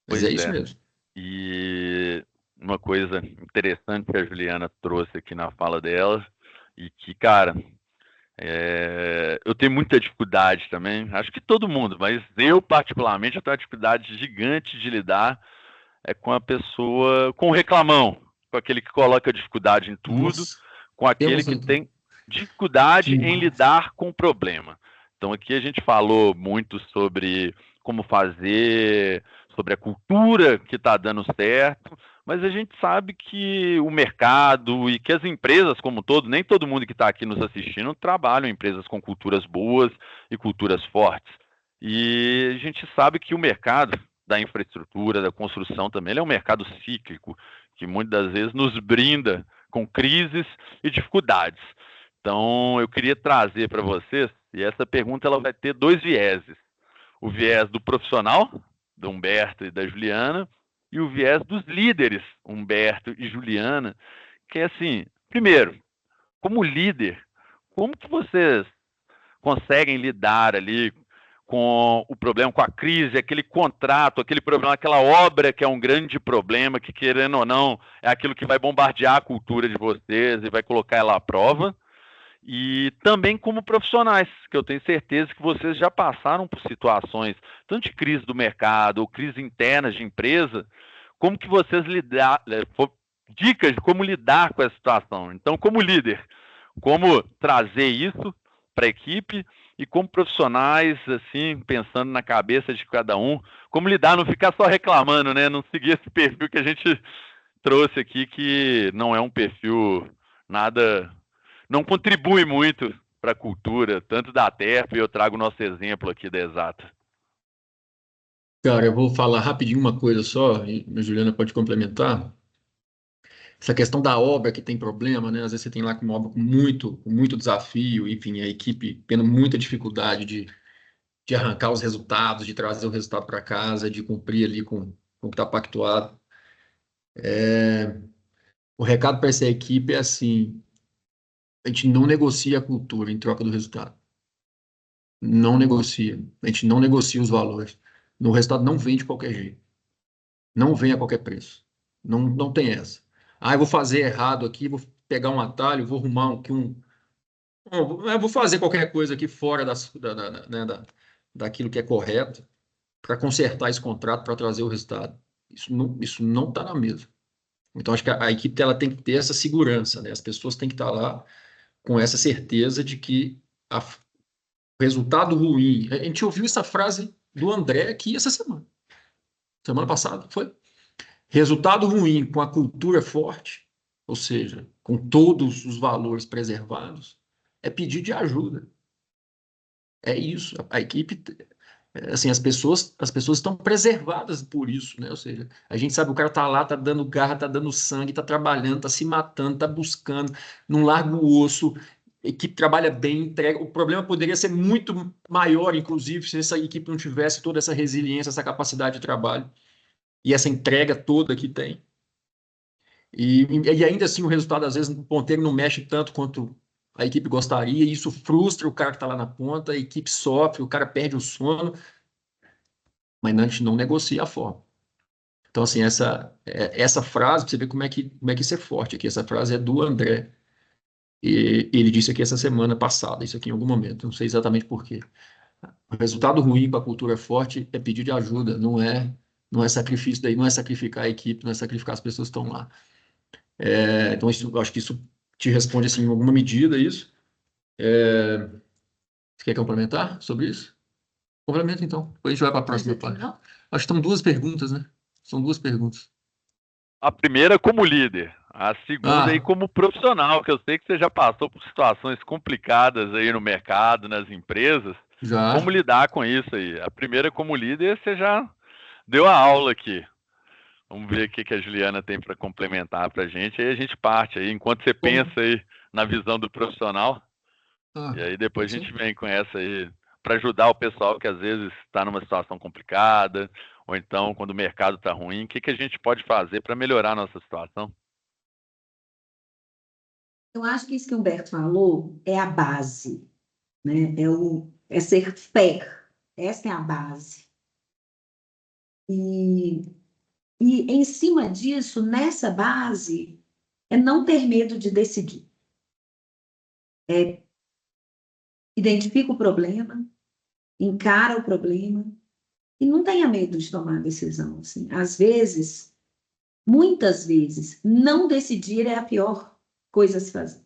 Mas Pois é isso é. mesmo. E uma coisa interessante que a Juliana trouxe aqui na fala dela, e que, cara, eu tenho muita dificuldade também, acho que todo mundo, mas eu particularmente eu tenho uma dificuldade gigante de lidar com a pessoa, com o reclamão, com aquele que coloca dificuldade em tudo, Nossa, com aquele temos que aqui. tem Dificuldade Sim. em lidar com o problema. Então, aqui a gente falou muito sobre como fazer, sobre a cultura que está dando certo, mas a gente sabe que o mercado e que as empresas como um todo, nem todo mundo que está aqui nos assistindo trabalham em empresas com culturas boas e culturas fortes. E a gente sabe que o mercado da infraestrutura, da construção também, ele é um mercado cíclico, que muitas das vezes nos brinda com crises e dificuldades. Então, eu queria trazer para vocês, e essa pergunta ela vai ter dois vieses. O viés do profissional, do Humberto e da Juliana, e o viés dos líderes, Humberto e Juliana, que é assim, primeiro, como líder, como que vocês conseguem lidar ali com o problema, com a crise, aquele contrato, aquele problema, aquela obra que é um grande problema, que querendo ou não, é aquilo que vai bombardear a cultura de vocês e vai colocar ela à prova. E também como profissionais, que eu tenho certeza que vocês já passaram por situações, tanto de crise do mercado, ou crise internas de empresa, como que vocês lidar, dicas de como lidar com essa situação. Então, como líder, como trazer isso para a equipe e como profissionais, assim, pensando na cabeça de cada um, como lidar, não ficar só reclamando, né? Não seguir esse perfil que a gente trouxe aqui, que não é um perfil nada, não contribui muito para a cultura, tanto da TERP, e eu trago o nosso exemplo aqui da Exata. Cara, eu vou falar rapidinho uma coisa só, e a Juliana pode complementar. Essa questão da obra que tem problema, né? Às vezes você tem lá com uma obra com muito desafio, enfim, a equipe tendo muita dificuldade de arrancar os resultados, de trazer o resultado para casa, de cumprir ali com o que está pactuado. O recado para essa equipe é assim: a gente não negocia a cultura em troca do resultado. Não negocia. A gente não negocia os valores. O resultado não vem de qualquer jeito. Não vem a qualquer preço. Não tem essa. Ah, eu vou fazer errado aqui, vou pegar um atalho, vou arrumar eu vou fazer qualquer coisa aqui fora né, daquilo que é correto para consertar esse contrato, para trazer o resultado. Isso não está na mesa. Então, acho que a equipe ela tem que ter essa segurança, né? As pessoas têm que estar lá com essa certeza de que o resultado ruim. A gente ouviu essa frase do André aqui essa semana. Semana passada, foi? Resultado ruim com a cultura forte, ou seja, com todos os valores preservados, é pedir de ajuda. É isso. A equipe, assim, as pessoas estão preservadas por isso, né? Ou seja, a gente sabe que o cara tá lá, tá dando garra, tá dando sangue, tá trabalhando, tá se matando, tá buscando, não larga o osso. A equipe trabalha bem, entrega. O problema poderia ser muito maior, inclusive, se essa equipe não tivesse toda essa resiliência, essa capacidade de trabalho e essa entrega toda que tem. E ainda assim, o resultado, às vezes, o ponteiro não mexe tanto quanto a equipe gostaria, e isso frustra o cara que está lá na ponta, a equipe sofre, o cara perde o sono, mas a gente não negocia a forma. Então, assim, essa frase, pra você ver como é que isso é forte aqui, essa frase é do André, e ele disse aqui essa semana passada, isso aqui em algum momento, não sei exatamente por quê. O resultado ruim para a cultura forte é pedir de ajuda, não é sacrifício daí, não é sacrificar a equipe, não é sacrificar as pessoas que estão lá. Então, eu acho que isso te responde assim, em alguma medida isso. Você quer complementar sobre isso? Complementa então. Depois a gente vai para a próxima parte. Acho que estão duas perguntas, né? São duas perguntas. A primeira como líder, a segunda aí Ah, como profissional, que eu sei que você já passou por situações complicadas aí no mercado, nas empresas. Como já. lidar com isso aí? A primeira como líder, você já deu a aula aqui. Vamos ver o que a Juliana tem para complementar para a gente. Aí a gente parte aí, enquanto você Como? pensa aí na visão do profissional. Ah, E aí depois pode a gente ser? vem com essa aí para ajudar o pessoal que às vezes está numa situação complicada, ou então quando o mercado está ruim, o que a gente pode fazer para melhorar a nossa situação? Eu acho que isso que o Humberto falou é a base, né? É ser fair. Essa é a base. E, e em cima disso, nessa base, é não ter medo de decidir. Identifica o problema, encara o problema e não tenha medo de tomar a decisão. Assim. Às vezes, muitas vezes, não decidir é a pior coisa a se fazer.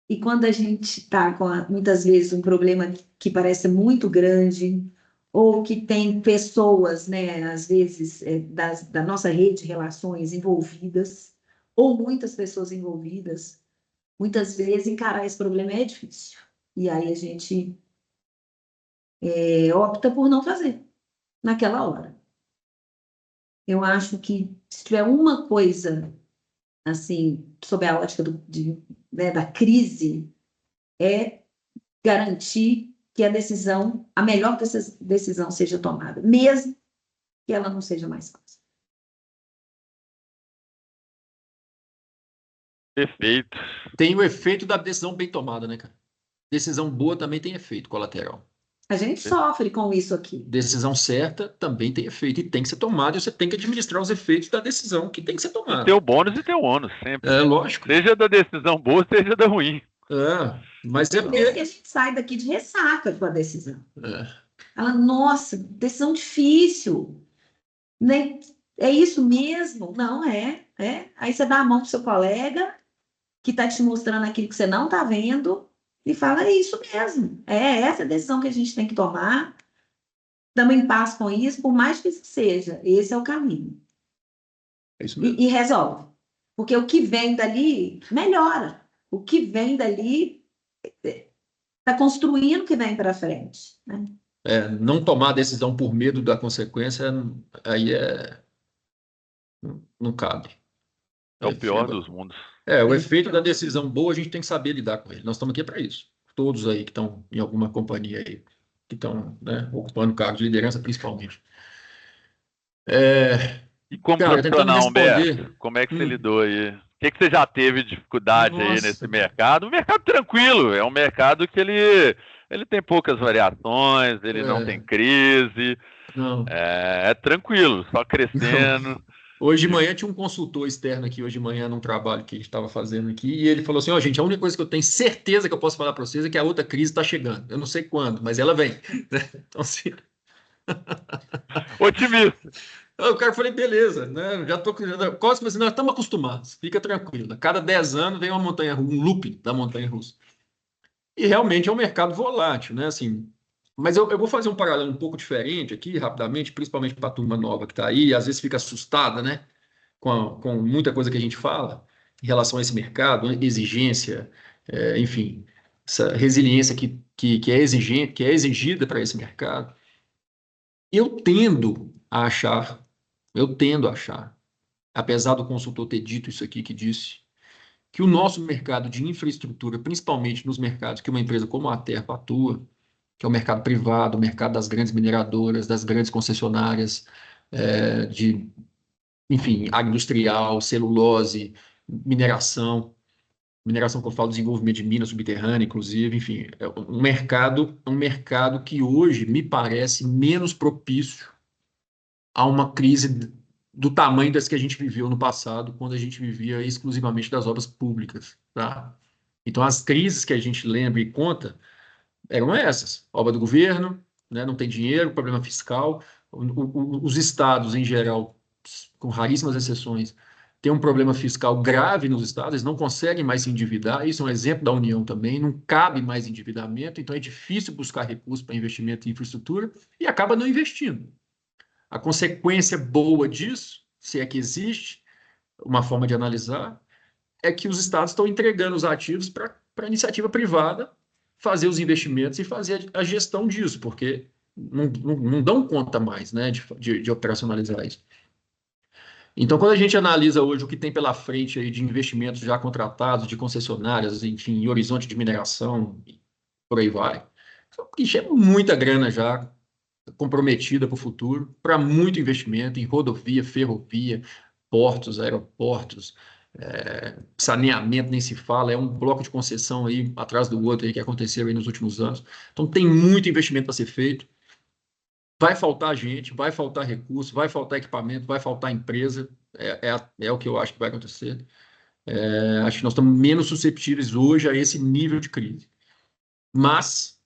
E quando a gente está com, muitas vezes, um problema que parece muito grande, ou que tem pessoas, né, às vezes, da nossa rede de relações envolvidas, ou muitas pessoas envolvidas, muitas vezes encarar esse problema é difícil. E aí a gente opta por não fazer naquela hora. Eu acho que se tiver uma coisa, assim, sob a ótica né, da crise, é garantir que a melhor decisão seja tomada, mesmo que ela não seja mais fácil. Perfeito. Tem o efeito da decisão bem tomada, né, cara? Decisão boa também tem efeito colateral. A gente sofre com isso aqui. Decisão certa também tem efeito e tem que ser tomada, e você tem que administrar os efeitos da decisão que tem que ser E tomada. tem o bônus e tem o ônus, sempre. É lógico. Seja da decisão boa, seja da ruim. Mas é Tem vezes que porque. a gente sai daqui de ressaca com a decisão. É. Ela, nossa, decisão difícil. Né? É isso mesmo? Não é. Aí você dá a mão pro seu colega que está te mostrando aquilo que você não está vendo e fala, é isso mesmo. É essa a decisão que a gente tem que tomar. Estamos em paz com isso, por mais que seja. Esse é o caminho. É isso mesmo. E resolve. Porque o que vem dali melhora. O que vem dali está construindo o que vem para frente. Né? Não tomar decisão por medo da consequência, aí não cabe. É o pior dos mundos. O efeito da decisão boa, a gente tem que saber lidar com ele. Nós estamos aqui para isso. Todos aí que estão em alguma companhia aí, que estão, né, ocupando cargo de liderança, principalmente. E como Cara, tentando profissional, responder. Humberto, como é que você lidou aí? O que você já teve de dificuldade aí Nossa. nesse mercado? Um mercado tranquilo, é um mercado que ele tem poucas variações, ele não tem crise, Não. é tranquilo, só crescendo. Não. Hoje de manhã tinha um consultor externo aqui, hoje de manhã, num trabalho que a gente estava fazendo aqui, e ele falou assim, gente, a única coisa que eu tenho certeza que eu posso falar para vocês é que a outra crise está chegando. Eu não sei quando, mas ela vem. Então, assim... Otimista. O cara falei, beleza, né? Já tô quase que assim, nós estamos acostumados, fica tranquilo. A cada 10 anos vem uma montanha russa, um looping da montanha russa. E realmente é um mercado volátil, né? Assim, mas eu vou fazer um paralelo um pouco diferente aqui, rapidamente, principalmente para a turma nova que está aí, e às vezes fica assustada, né? Com muita coisa que a gente fala em relação a esse mercado, né? Exigência, enfim, essa resiliência que é exigente, que é exigida para esse mercado. Eu tendo a achar, apesar do consultor ter dito isso aqui que disse, que o nosso mercado de infraestrutura, principalmente nos mercados que uma empresa como a Terpa atua, que é o mercado privado, o mercado das grandes mineradoras, das grandes concessionárias, enfim, agroindustrial, celulose, mineração que eu falo, desenvolvimento de minas subterrâneas, inclusive, enfim, é um mercado que hoje me parece menos propício a uma crise do tamanho das que a gente viveu no passado, quando a gente vivia exclusivamente das obras públicas, tá? Então, as crises que a gente lembra e conta eram essas: obra do governo, né, não tem dinheiro, problema fiscal, os estados, em geral, com raríssimas exceções, têm um problema fiscal grave nos estados, eles não conseguem mais se endividar, isso é um exemplo da União também, não cabe mais endividamento, então é difícil buscar recursos para investimento em infraestrutura e acaba não investindo. A consequência boa disso, se é que existe uma forma de analisar, é que os estados estão entregando os ativos para a iniciativa privada fazer os investimentos e fazer a gestão disso, porque não dão conta mais, né, de operacionalizar isso. Então, quando a gente analisa hoje o que tem pela frente aí de investimentos já contratados, de concessionárias, enfim, em horizonte de mineração, por aí vai, é muita grana já comprometida para o futuro, para muito investimento em rodovia, ferrovia, portos, aeroportos, saneamento nem se fala, é um bloco de concessão aí atrás do outro aí que aconteceu aí nos últimos anos. Então tem muito investimento para ser feito. Vai faltar gente, vai faltar recurso, vai faltar equipamento, vai faltar empresa. É o que eu acho que vai acontecer. Acho que nós estamos menos susceptíveis hoje a esse nível de crise. Mas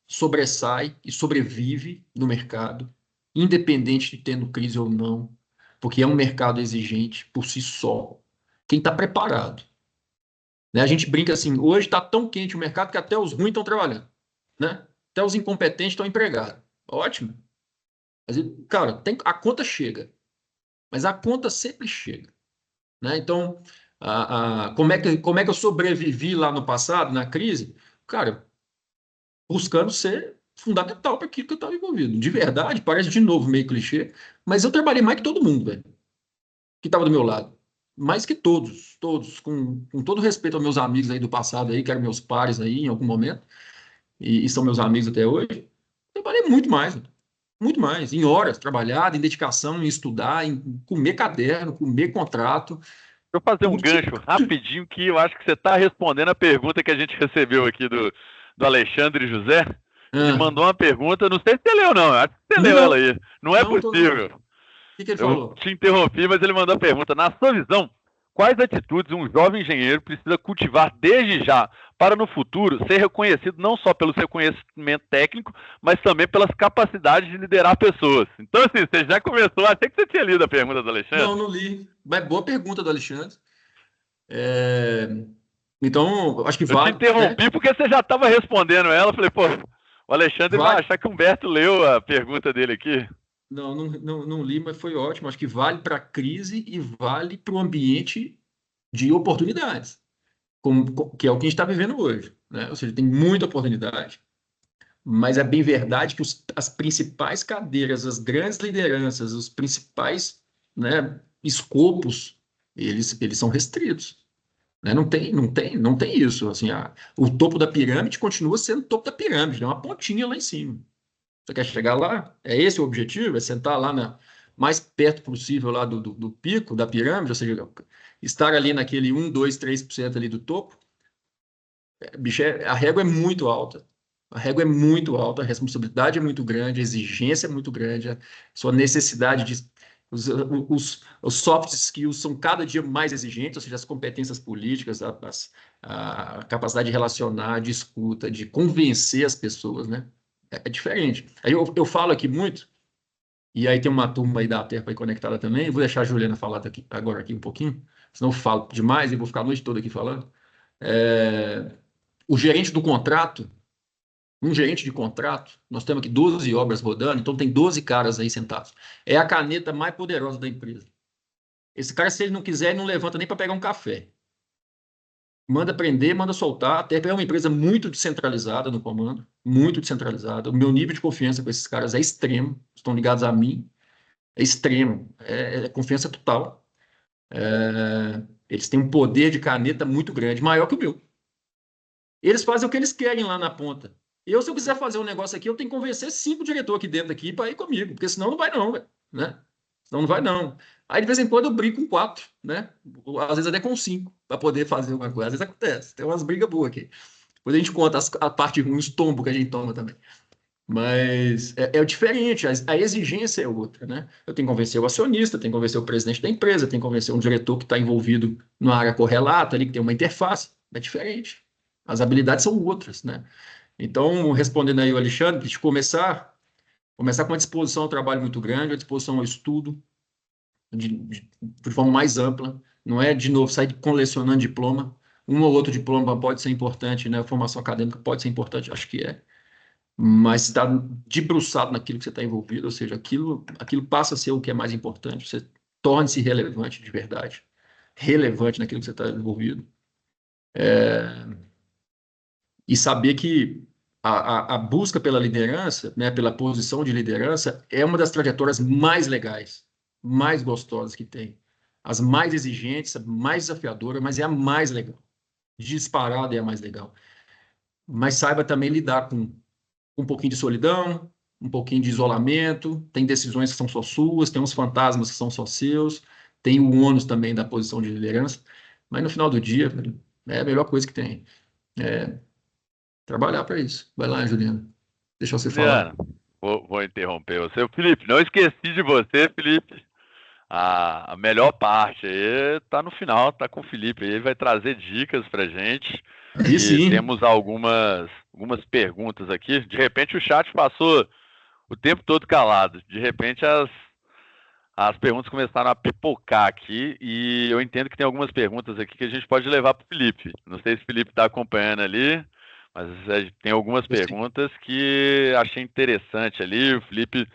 sobressai e sobrevive no mercado, independente de tendo crise ou não, porque é um mercado exigente por si só. Quem está preparado Né? A gente brinca assim, hoje está tão quente o mercado que até os ruins estão trabalhando, né? Até os incompetentes estão empregados. Ótimo. Mas, cara, a conta chega, mas a conta sempre chega, né? Então, como é que eu sobrevivi lá no passado, na crise? Cara, buscando ser fundamental para aquilo que eu estava envolvido. De verdade, parece de novo meio clichê, mas eu trabalhei mais que todo mundo, velho, que estava do meu lado. Mais que todos, com todo respeito aos meus amigos aí do passado aí, que eram meus pares aí em algum momento, e são meus amigos até hoje. Trabalhei muito mais, em horas trabalhadas, em dedicação, em estudar, em comer caderno, comer contrato, Deixa eu fazer um tudo que você. gancho rapidinho que eu acho que você está respondendo a pergunta que a gente recebeu aqui do Alexandre José. Ele Ah, mandou uma pergunta, não sei se você leu, não. Acho que você li leu ela não, aí. Não é não, tô não. O possível. que ele Eu falou? te interrompi, mas ele mandou a pergunta. Na sua visão, quais atitudes um jovem engenheiro precisa cultivar desde já para no futuro ser reconhecido não só pelo seu conhecimento técnico, mas também pelas capacidades de liderar pessoas? Então, assim, você já começou, achei que você tinha lido a pergunta do Não, Alexandre. não li. Mas boa pergunta do Alexandre. É, Então, acho que Eu te vale, né? interrompi porque você já estava respondendo ela. Falei, pô, o Alexandre vai Vale. achar que o Humberto leu a pergunta dele aqui. Não li, mas foi ótimo. Acho que vale para a crise e vale para o ambiente de oportunidades, que é o que a gente está vivendo hoje, né? Ou seja, tem muita oportunidade, mas é bem verdade que as principais cadeiras, as grandes lideranças, os principais, né, escopos, eles são restritos. Né? Não tem isso. Assim, o topo da pirâmide continua sendo o topo da pirâmide, é uma pontinha lá em cima. Você quer chegar lá? É esse o objetivo? É sentar lá mais perto possível lá do pico da pirâmide, ou seja, estar ali naquele 1, 2, 3% ali do topo. Bicho, a régua é muito alta. A régua é muito alta, a responsabilidade é muito grande, a exigência é muito grande, a sua necessidade de. Os soft skills são cada dia mais exigentes, ou seja, as competências políticas, a capacidade de relacionar, de escuta, de convencer as pessoas, né? É diferente. Aí eu falo aqui muito, e aí tem uma turma aí da Terpa aí conectada também, eu vou deixar a Juliana falar agora aqui um pouquinho, senão eu falo demais e vou ficar a noite toda aqui falando. O gerente do contrato, um gerente de contrato, nós temos aqui 12 obras rodando, então tem 12 caras aí sentados. É a caneta mais poderosa da empresa. Esse cara, se ele não quiser, ele não levanta nem para pegar um café. Manda prender, manda soltar. Até é uma empresa muito descentralizada no comando, muito descentralizada. O meu nível de confiança com esses caras é extremo, estão ligados a mim, é extremo, é confiança total. Eles têm um poder de caneta muito grande, maior que o meu. Eles fazem o que eles querem lá na ponta. Se eu quiser fazer um negócio aqui, eu tenho que convencer 5 diretores aqui dentro aqui para ir comigo, porque senão não vai não, véio, né? Senão não vai não. Aí de vez em quando eu brigo com 4, né? Às vezes até com 5 para poder fazer alguma coisa. Às vezes acontece, tem umas brigas boas aqui. Depois a gente conta a parte ruim, os tombos que a gente toma também. Mas é diferente, a exigência é outra, né? Eu tenho que convencer o acionista, tenho que convencer o presidente da empresa, tenho que convencer um diretor que está envolvido na área correlata ali, que tem uma interface. É diferente. As habilidades são outras, né? Então, respondendo aí o Alexandre, de começar com uma disposição ao trabalho muito grande, uma disposição ao estudo de forma mais ampla. Não é, de novo, sair colecionando diploma. Um ou outro diploma pode ser importante, né? A formação acadêmica pode ser importante, acho que é. Mas está debruçado naquilo que você está envolvido, ou seja, aquilo passa a ser o que é mais importante. Você torne-se relevante de verdade, relevante naquilo que você está envolvido. E saber que a busca pela liderança, né, pela posição de liderança, é uma das trajetórias mais legais, mais gostosas que tem. As mais exigentes, a mais desafiadora, mas é a mais legal. Disparada é a mais legal. Mas saiba também lidar com um pouquinho de solidão, um pouquinho de isolamento, tem decisões que são só suas, tem uns fantasmas que são só seus, tem o ônus também da posição de liderança, mas no final do dia, é a melhor coisa que tem. É, trabalhar para isso. Vai lá, Juliana. Deixa você falar. Juliana, vou interromper você. Felipe, não esqueci de você, Felipe. A melhor parte aí tá no final, tá com o Felipe. Ele vai trazer dicas pra gente. Aí E sim. temos algumas perguntas aqui. De repente o chat passou o tempo todo calado. De repente as perguntas começaram a pipocar aqui e eu entendo que tem algumas perguntas aqui que a gente pode levar para o Felipe. Não sei se o Felipe está acompanhando ali, mas tem algumas perguntas que achei interessante ali. O Felipe,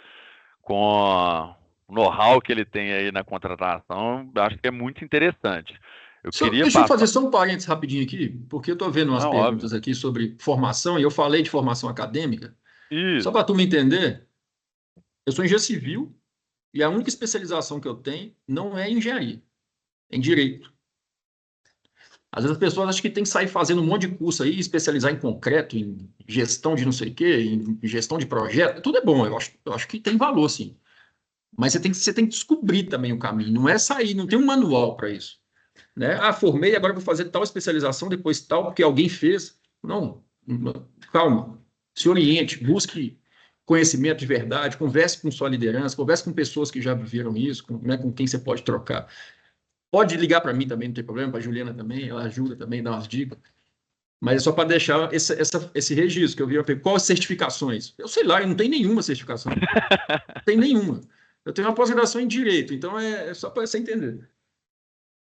com o know-how que ele tem aí na contratação, acho que é muito interessante. Eu queria Deixa eu passar. fazer só um parênteses rapidinho aqui, porque eu estou vendo umas Não, perguntas óbvio. aqui sobre formação, e eu falei de formação acadêmica. Só Isso. para tu me entender, eu sou engenheiro civil e a única especialização que eu tenho não é em engenharia, é em direito. Às vezes as pessoas acham que tem que sair fazendo um monte de curso aí, especializar em concreto, em gestão de não sei o quê, em gestão de projeto. Tudo é bom, eu acho que tem valor, sim. Mas você tem que descobrir também o caminho. Não é sair, não tem um manual para isso. Né? Ah, formei, agora vou fazer tal especialização, depois tal, porque alguém fez. Não, calma. Se oriente, busque conhecimento de verdade, converse com sua liderança, converse com pessoas que já viveram isso, né, com quem você pode trocar. Pode ligar para mim também, não tem problema, para a Juliana também, ela ajuda também, dá umas dicas. Mas é só para deixar esse registro, que eu vi, eu falei, quais certificações? Eu sei lá, eu não tenho nenhuma certificação. Não tem nenhuma. Eu tenho uma pós-graduação em Direito, então é só para você entender.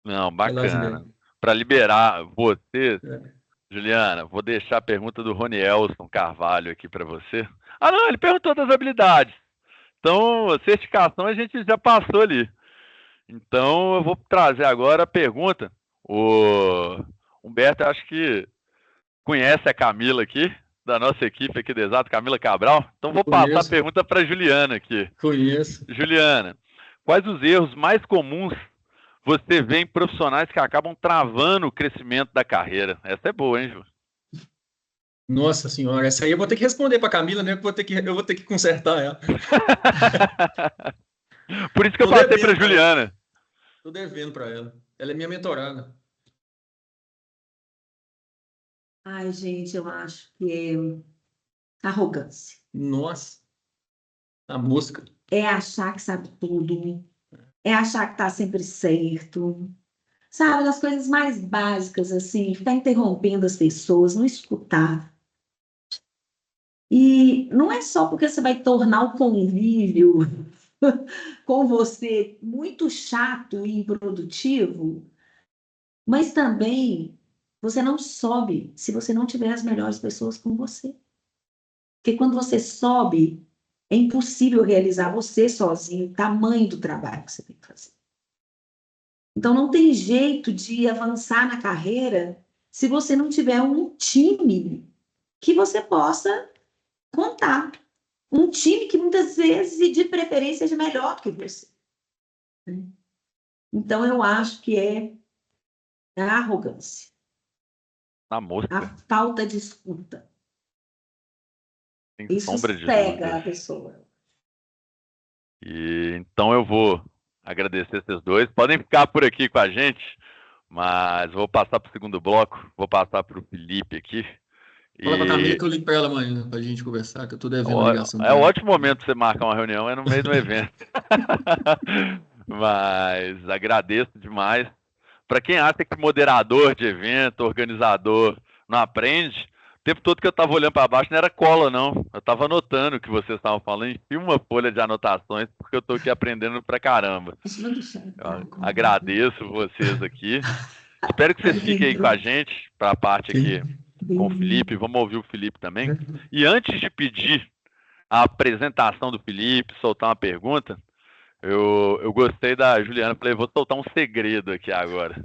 Não, Vai lá, bacana. Juliana. Para liberar você, É. Juliana, vou deixar a pergunta do Rony Elson Carvalho aqui para você. Ah, não, ele perguntou das habilidades. Então, a certificação a gente já passou ali. Então, eu vou trazer agora a pergunta. O Humberto, acho que conhece a Camila aqui, da nossa equipe aqui do Exato, Camila Cabral. Então, vou passar a Conheço, pergunta para a Juliana aqui. conheço. Juliana, quais os erros mais comuns você vê em profissionais que acabam travando o crescimento da carreira? Essa é boa, hein, Ju? Nossa senhora, essa aí eu vou ter que responder para Camila, né? Eu vou ter que consertar ela. Por isso que eu Tô passei para devendo a para ela. Juliana. Tô devendo para ela. Ela é minha mentorada. Ai, gente, eu acho que é arrogância. Nossa, a mosca. É achar que sabe tudo, é achar que está sempre certo, sabe? Das coisas mais básicas, assim, ficar interrompendo as pessoas, não escutar. E não é só porque você vai tornar o convívio com você muito chato e improdutivo, mas também você não sobe se você não tiver as melhores pessoas com você. Porque quando você sobe, é impossível realizar você sozinho o tamanho do trabalho que você tem que fazer. Então, não tem jeito de avançar na carreira se você não tiver um time que você possa contar. Um time que muitas vezes, e de preferência, seja melhor do que você. Então, eu acho que é a arrogância, Na a mosca, falta de escuta. sem Isso sombra de cega dúvida. a pessoa. E então eu vou agradecer esses dois. Podem ficar por aqui com a gente, mas vou passar para o segundo bloco. Vou passar para o Felipe aqui. Fala com a Camila E que eu ligo para ela amanhã, para a gente conversar, que eu tô devendo a ligação é para um ela. ótimo momento para você marcar uma reunião, é no meio do evento. Mas agradeço demais. Para quem acha que moderador de evento, organizador, não aprende, o tempo todo que eu estava olhando para baixo não era cola, não. Eu estava anotando o que vocês estavam falando, enchi uma folha de anotações, porque eu estou aqui aprendendo pra caramba. Isso não deixa, tá? Eu agradeço vocês aqui. Espero que vocês Ele fiquem aí com a entrou. gente, para a parte aqui com o Felipe. Vamos ouvir o Felipe também. E antes de pedir a apresentação do Felipe, soltar uma pergunta, eu gostei da Juliana. Falei, vou soltar um segredo aqui agora.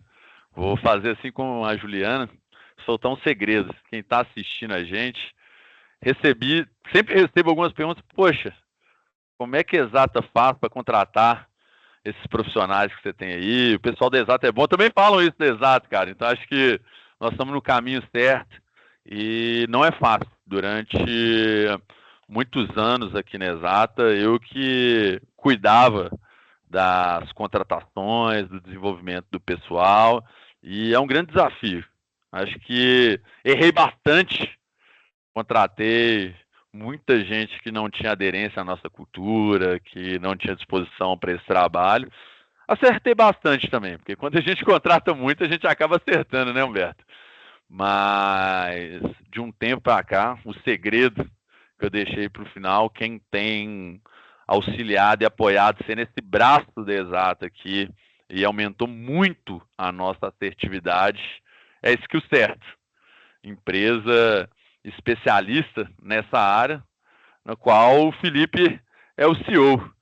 Vou fazer assim com a Juliana, soltar um segredo. Quem está assistindo a gente, sempre recebo algumas perguntas. Poxa, como é que a Exata faz para contratar esses profissionais que você tem aí? O pessoal da Exata é bom. Também falam isso da Exata, cara. Então acho que nós estamos no caminho certo e não é fácil. Durante muitos anos aqui na Exata, eu que cuidava das contratações, do desenvolvimento do pessoal, e é um grande desafio. Acho que errei bastante, contratei muita gente que não tinha aderência à nossa cultura, que não tinha disposição para esse trabalho. Acertei bastante também, porque quando a gente contrata muito, a gente acaba acertando, né, Humberto? Mas de um tempo para cá, o segredo que eu deixei para o final, quem tem auxiliado e apoiado, sendo esse braço da Exato aqui, e aumentou muito a nossa assertividade, é Skill Certo, empresa especialista nessa área, na qual o Felipe é o CEO.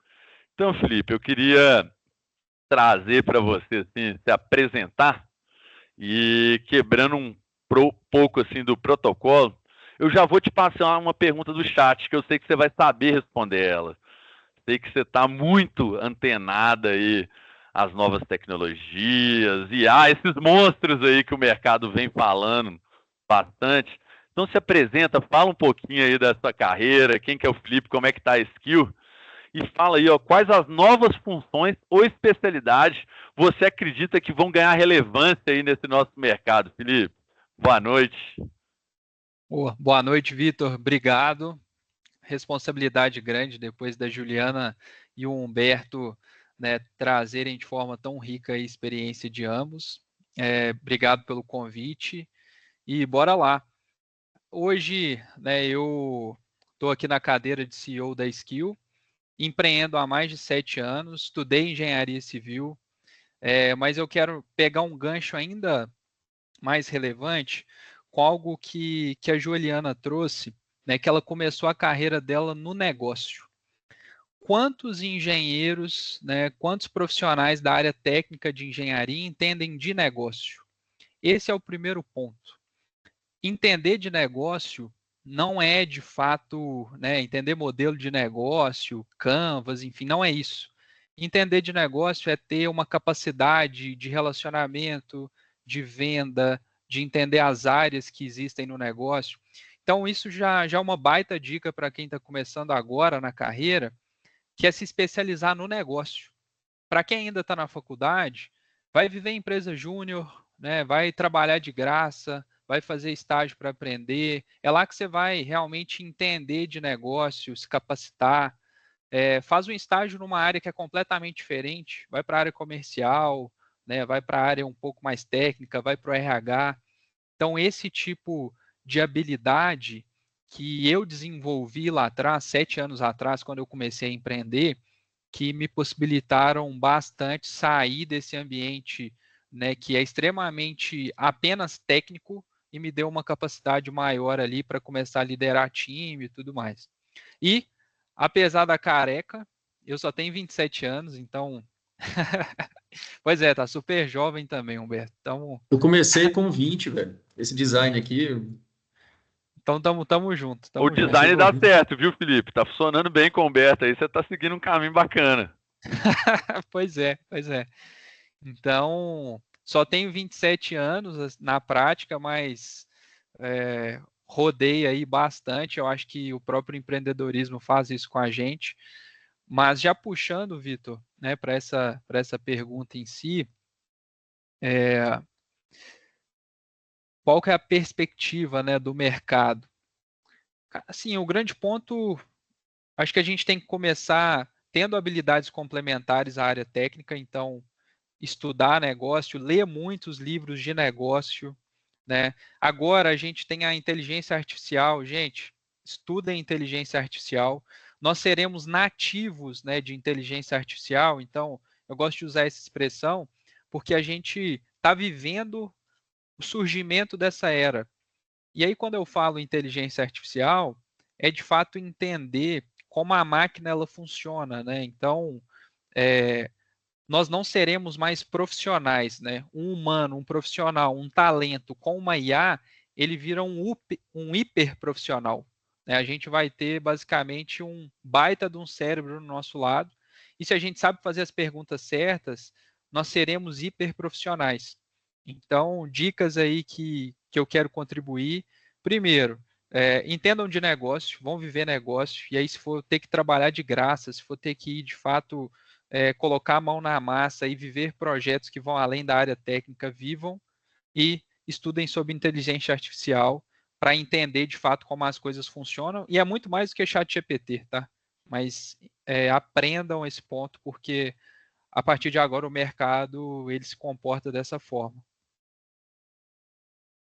Então, Felipe, eu queria trazer para você, assim, se apresentar e quebrando pouco assim do protocolo, eu já vou te passar uma pergunta do chat, que eu sei que você vai saber responder ela. Sei que você está muito antenada aí às novas tecnologias e esses monstros aí que o mercado vem falando bastante. Então se apresenta, fala um pouquinho aí da sua carreira, quem que é o Felipe, como é que tá a Skill, e fala aí, ó, quais as novas funções ou especialidades você acredita que vão ganhar relevância aí nesse nosso mercado, Felipe? Boa noite. Boa noite, Vitor. Obrigado. Responsabilidade grande depois da Juliana e o Humberto, né, trazerem de forma tão rica a experiência de ambos. Obrigado pelo convite e bora lá. Hoje, né, eu estou aqui na cadeira de CEO da Skill, empreendo há mais de 7 anos, estudei engenharia civil, mas eu quero pegar um gancho ainda mais relevante com algo que a Juliana trouxe, né, que ela começou a carreira dela no negócio. Quantos engenheiros, né, quantos profissionais da área técnica de engenharia entendem de negócio? Esse é o primeiro ponto. Entender de negócio não é, de fato, né, entender modelo de negócio, Canvas, enfim, não é isso. Entender de negócio é ter uma capacidade de relacionamento, de venda, de entender as áreas que existem no negócio. Então, isso já é uma baita dica para quem está começando agora na carreira, que é se especializar no negócio. Para quem ainda está na faculdade, vai viver em empresa júnior, né, vai trabalhar de graça, vai fazer estágio para aprender. É lá que você vai realmente entender de negócio, se capacitar. Faz um estágio numa área que é completamente diferente, vai para a área comercial, né, vai para a área um pouco mais técnica, vai para o RH. Então, esse tipo de habilidade que eu desenvolvi lá atrás, 7 anos atrás, quando eu comecei a empreender, que me possibilitaram bastante sair desse ambiente, né, que é extremamente apenas técnico e me deu uma capacidade maior ali para começar a liderar time e tudo mais. E, apesar da careca, eu só tenho 27 anos, então... Pois é, tá super jovem também, Humberto. Eu comecei com 20, velho. Esse design aqui, Então tamo junto, O tamo junto. comecei design com dá 20. certo, viu, Felipe? Tá funcionando bem com o Humberto aí, você tá seguindo um caminho bacana. Pois é. Então, só tenho 27 anos na prática, mas rodei aí bastante. Eu acho que o próprio empreendedorismo faz isso com a gente. Mas já puxando, Vitor, né, para essa pergunta em si, qual que é a perspectiva, né, do mercado? Assim, o grande ponto, acho que a gente tem que começar tendo habilidades complementares à área técnica, então estudar negócio, ler muitos livros de negócio, né? Agora a gente tem a inteligência artificial, gente, estudem inteligência artificial. Nós seremos nativos, né, de inteligência artificial, então eu gosto de usar essa expressão porque a gente está vivendo o surgimento dessa era. E aí, quando eu falo inteligência artificial, é de fato entender como a máquina ela funciona, né? Então, nós não seremos mais profissionais, né? Um humano, um profissional, um talento com uma IA, ele vira um hiper profissional. Né? A gente vai ter basicamente um baita de um cérebro no nosso lado. E se a gente sabe fazer as perguntas certas, nós seremos hiper profissionais. Então, dicas aí que eu quero contribuir. Primeiro, entendam de negócio, vão viver negócio, e aí se for ter que trabalhar de graça, se for ter que ir de fato colocar a mão na massa e viver projetos que vão além da área técnica, vivam e estudem sobre inteligência artificial para entender de fato como as coisas funcionam. E é muito mais do que chat GPT, tá? Mas aprendam esse ponto, porque a partir de agora o mercado ele se comporta dessa forma.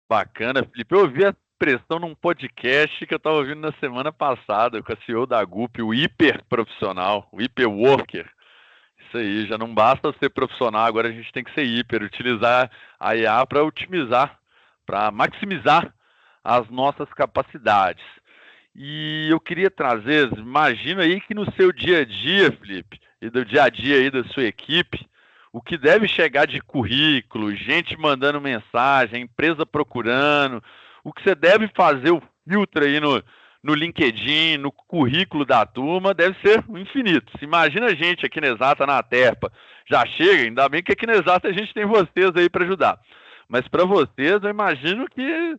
Bacana, Felipe. Eu ouvi expressão num podcast que eu estava ouvindo na semana passada com a CEO da GUP, o hiperprofissional, o hiperworker. Isso aí, já não basta ser profissional, agora a gente tem que ser hiper, utilizar a IA para otimizar, para maximizar as nossas capacidades. E eu queria trazer, imagina aí que no seu dia a dia, Felipe, e do dia a dia aí da sua equipe, o que deve chegar de currículo, gente mandando mensagem, empresa procurando, o que você deve fazer o filtro aí no LinkedIn, no currículo da turma, deve ser infinito. Se imagina a gente aqui na Exata, na Terpa, já chega, ainda bem que aqui na Exata a gente tem vocês aí para ajudar. Mas para vocês, eu imagino que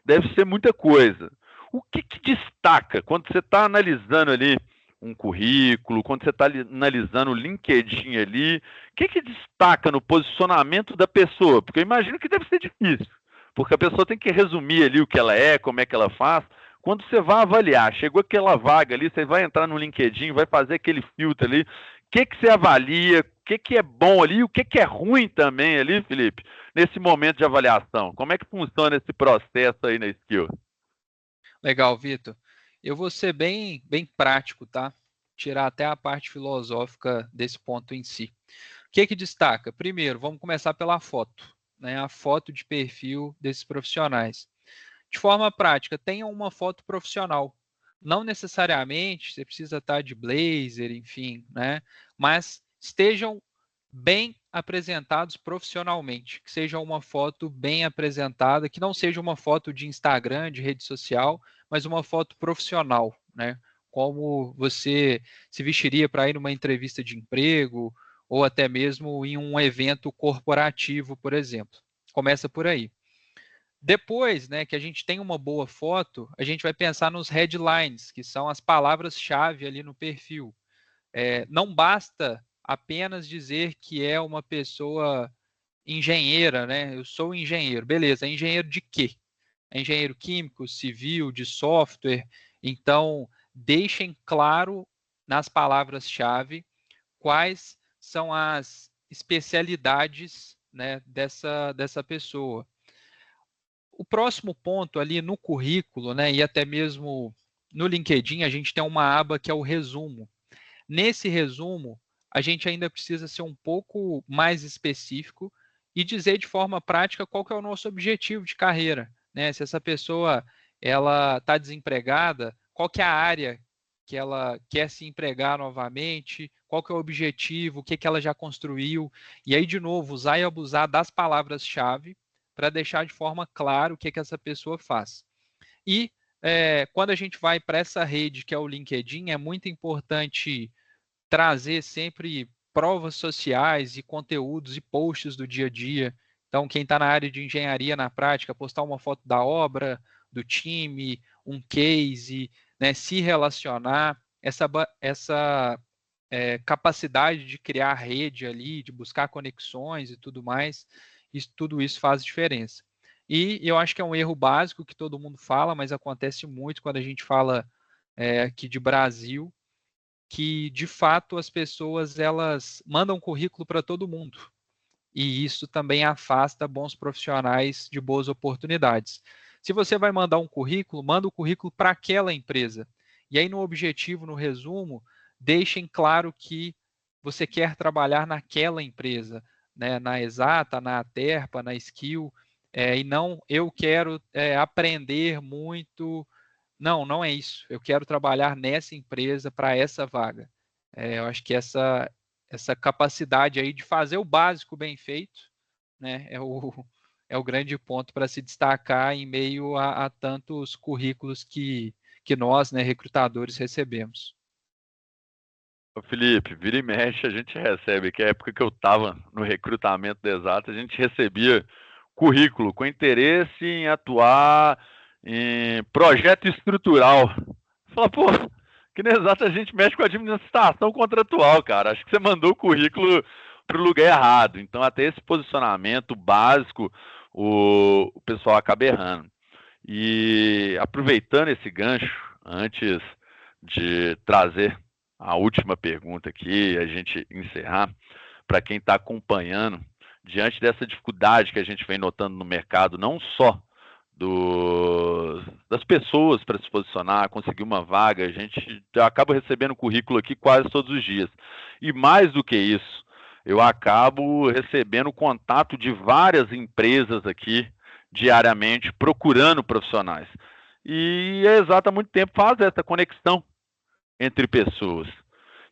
deve ser muita coisa. O que destaca quando você está analisando ali um currículo, quando você está analisando o LinkedIn ali, o que destaca no posicionamento da pessoa? Porque eu imagino que deve ser difícil, porque a pessoa tem que resumir ali o que ela é, como é que ela faz. Quando você vai avaliar, chegou aquela vaga ali, você vai entrar no LinkedIn, vai fazer aquele filtro ali, o que você avalia, o que é bom ali, o que é ruim também ali, Felipe, nesse momento de avaliação? Como é que funciona esse processo aí na Skill? Legal, Vitor. Eu vou ser bem prático, tá? Tirar até a parte filosófica desse ponto em si. O que destaca? Primeiro, vamos começar pela foto, né? A foto de perfil desses profissionais. De forma prática, tenha uma foto profissional. Não necessariamente você precisa estar de blazer, enfim, né? Mas estejam bem apresentados profissionalmente, que seja uma foto bem apresentada, que não seja uma foto de Instagram, de rede social, mas uma foto profissional, né? Como você se vestiria para ir numa entrevista de emprego ou até mesmo em um evento corporativo, por exemplo. Começa por aí. Depois, né, que a gente tem uma boa foto, a gente vai pensar nos headlines, que são as palavras-chave ali no perfil. Não basta apenas dizer que é uma pessoa engenheira, né? Eu sou engenheiro. Beleza, engenheiro de quê? É engenheiro químico, civil, de software. Então, deixem claro nas palavras-chave quais são as especialidades, né, dessa pessoa. O próximo ponto ali no currículo, né, e até mesmo no LinkedIn, a gente tem uma aba que é o resumo. Nesse resumo, a gente ainda precisa ser um pouco mais específico e dizer de forma prática qual que é o nosso objetivo de carreira, né? Se essa pessoa ela está desempregada, qual que é a área que ela quer se empregar novamente, qual que é o objetivo, o que ela já construiu, e aí, de novo, usar e abusar das palavras-chave para deixar de forma clara o que essa pessoa faz. E quando a gente vai para essa rede que é o LinkedIn, é muito importante trazer sempre provas sociais e conteúdos e posts do dia a dia. Então, quem está na área de engenharia na prática, postar uma foto da obra, do time, um case, né, se relacionar, essa capacidade de criar rede ali, de buscar conexões e tudo mais, tudo isso faz diferença. E eu acho que é um erro básico que todo mundo fala, mas acontece muito quando a gente fala aqui de Brasil, que de fato as pessoas elas mandam currículo para todo mundo. E isso também afasta bons profissionais de boas oportunidades. Se você vai mandar um currículo, manda o currículo para aquela empresa. E aí no objetivo, no resumo, deixem claro que você quer trabalhar naquela empresa, né? Na Exata, na Terpa, na Skill, e não eu quero aprender muito. Não é isso. Eu quero trabalhar nessa empresa para essa vaga. Eu acho que essa capacidade aí de fazer o básico bem feito, né, é o grande ponto para se destacar em meio a tantos currículos que nós, né, recrutadores, recebemos. Ô Felipe, vira e mexe, a gente recebe, que a época que eu estava no recrutamento da Exata, a gente recebia currículo com interesse em atuar em projeto estrutural. Fala, pô, que na Exata a gente mexe com a administração contratual, cara. Acho que você mandou o currículo para o lugar errado. Então, até esse posicionamento básico, o pessoal acaba errando. E aproveitando esse gancho, antes de trazer a última pergunta aqui, a gente encerrar, para quem está acompanhando, diante dessa dificuldade que a gente vem notando no mercado, não só das pessoas para se posicionar, conseguir uma vaga. A gente acaba recebendo currículo aqui quase todos os dias. E mais do que isso, eu acabo recebendo contato de várias empresas aqui diariamente procurando profissionais. E a Exata há muito tempo faz essa conexão entre pessoas.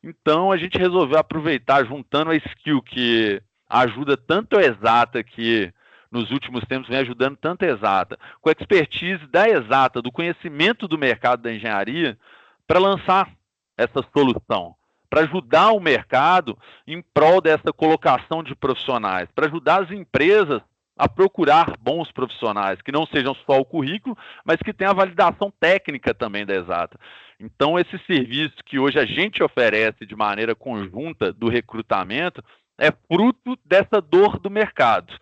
Então a gente resolveu aproveitar, juntando a skill que ajuda tanto a Exata, que nos últimos tempos vem ajudando tanto a Exata, com a expertise da Exata, do conhecimento do mercado da engenharia, para lançar essa solução, para ajudar o mercado em prol dessa colocação de profissionais, para ajudar as empresas a procurar bons profissionais, que não sejam só o currículo, mas que tenham a validação técnica também da Exata. Então, esse serviço que hoje a gente oferece de maneira conjunta do recrutamento é fruto dessa dor do mercado.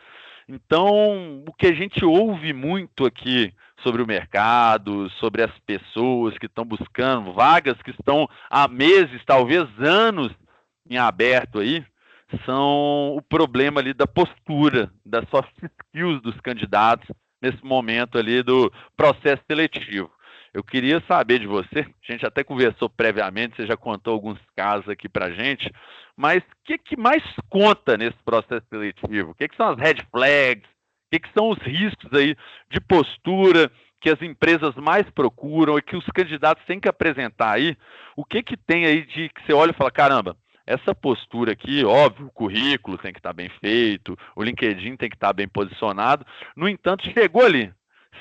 Então, o que a gente ouve muito aqui sobre o mercado, sobre as pessoas que estão buscando vagas, que estão há meses, talvez anos em aberto aí, são o problema ali da postura, das soft skills dos candidatos nesse momento ali do processo seletivo. Eu queria saber de você, a gente até conversou previamente, você já contou alguns casos aqui para a gente, mas o que mais conta nesse processo seletivo? O que são as red flags? O que são os riscos aí de postura que as empresas mais procuram e que os candidatos têm que apresentar aí? O que tem aí de que você olha e fala, caramba, essa postura aqui, óbvio, o currículo tem que estar bem feito, o LinkedIn tem que estar bem posicionado, no entanto, chegou ali,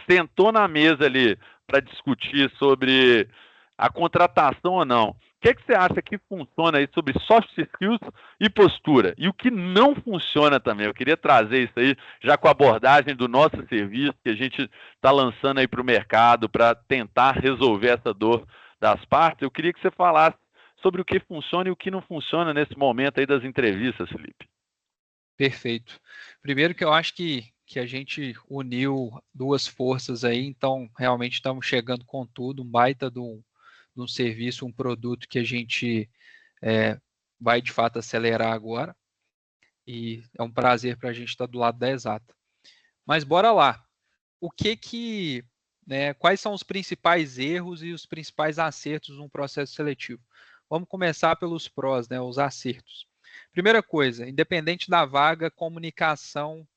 sentou na mesa ali para discutir sobre a contratação ou não. O que você acha que funciona aí sobre soft skills e postura? E o que não funciona também? Eu queria trazer isso aí, já com a abordagem do nosso serviço, que a gente está lançando aí para o mercado, para tentar resolver essa dor das partes. Eu queria que você falasse sobre o que funciona e o que não funciona nesse momento aí das entrevistas, Felipe. Perfeito. Primeiro que eu acho que a gente uniu duas forças aí, então realmente estamos chegando com tudo, um baita de um serviço, um produto que a gente vai de fato acelerar agora, e é um prazer para a gente estar do lado da Exata. Mas bora lá. Quais são os principais erros e os principais acertos num processo seletivo? Vamos começar pelos prós, né, os acertos. Primeira coisa, independente da vaga, comunicação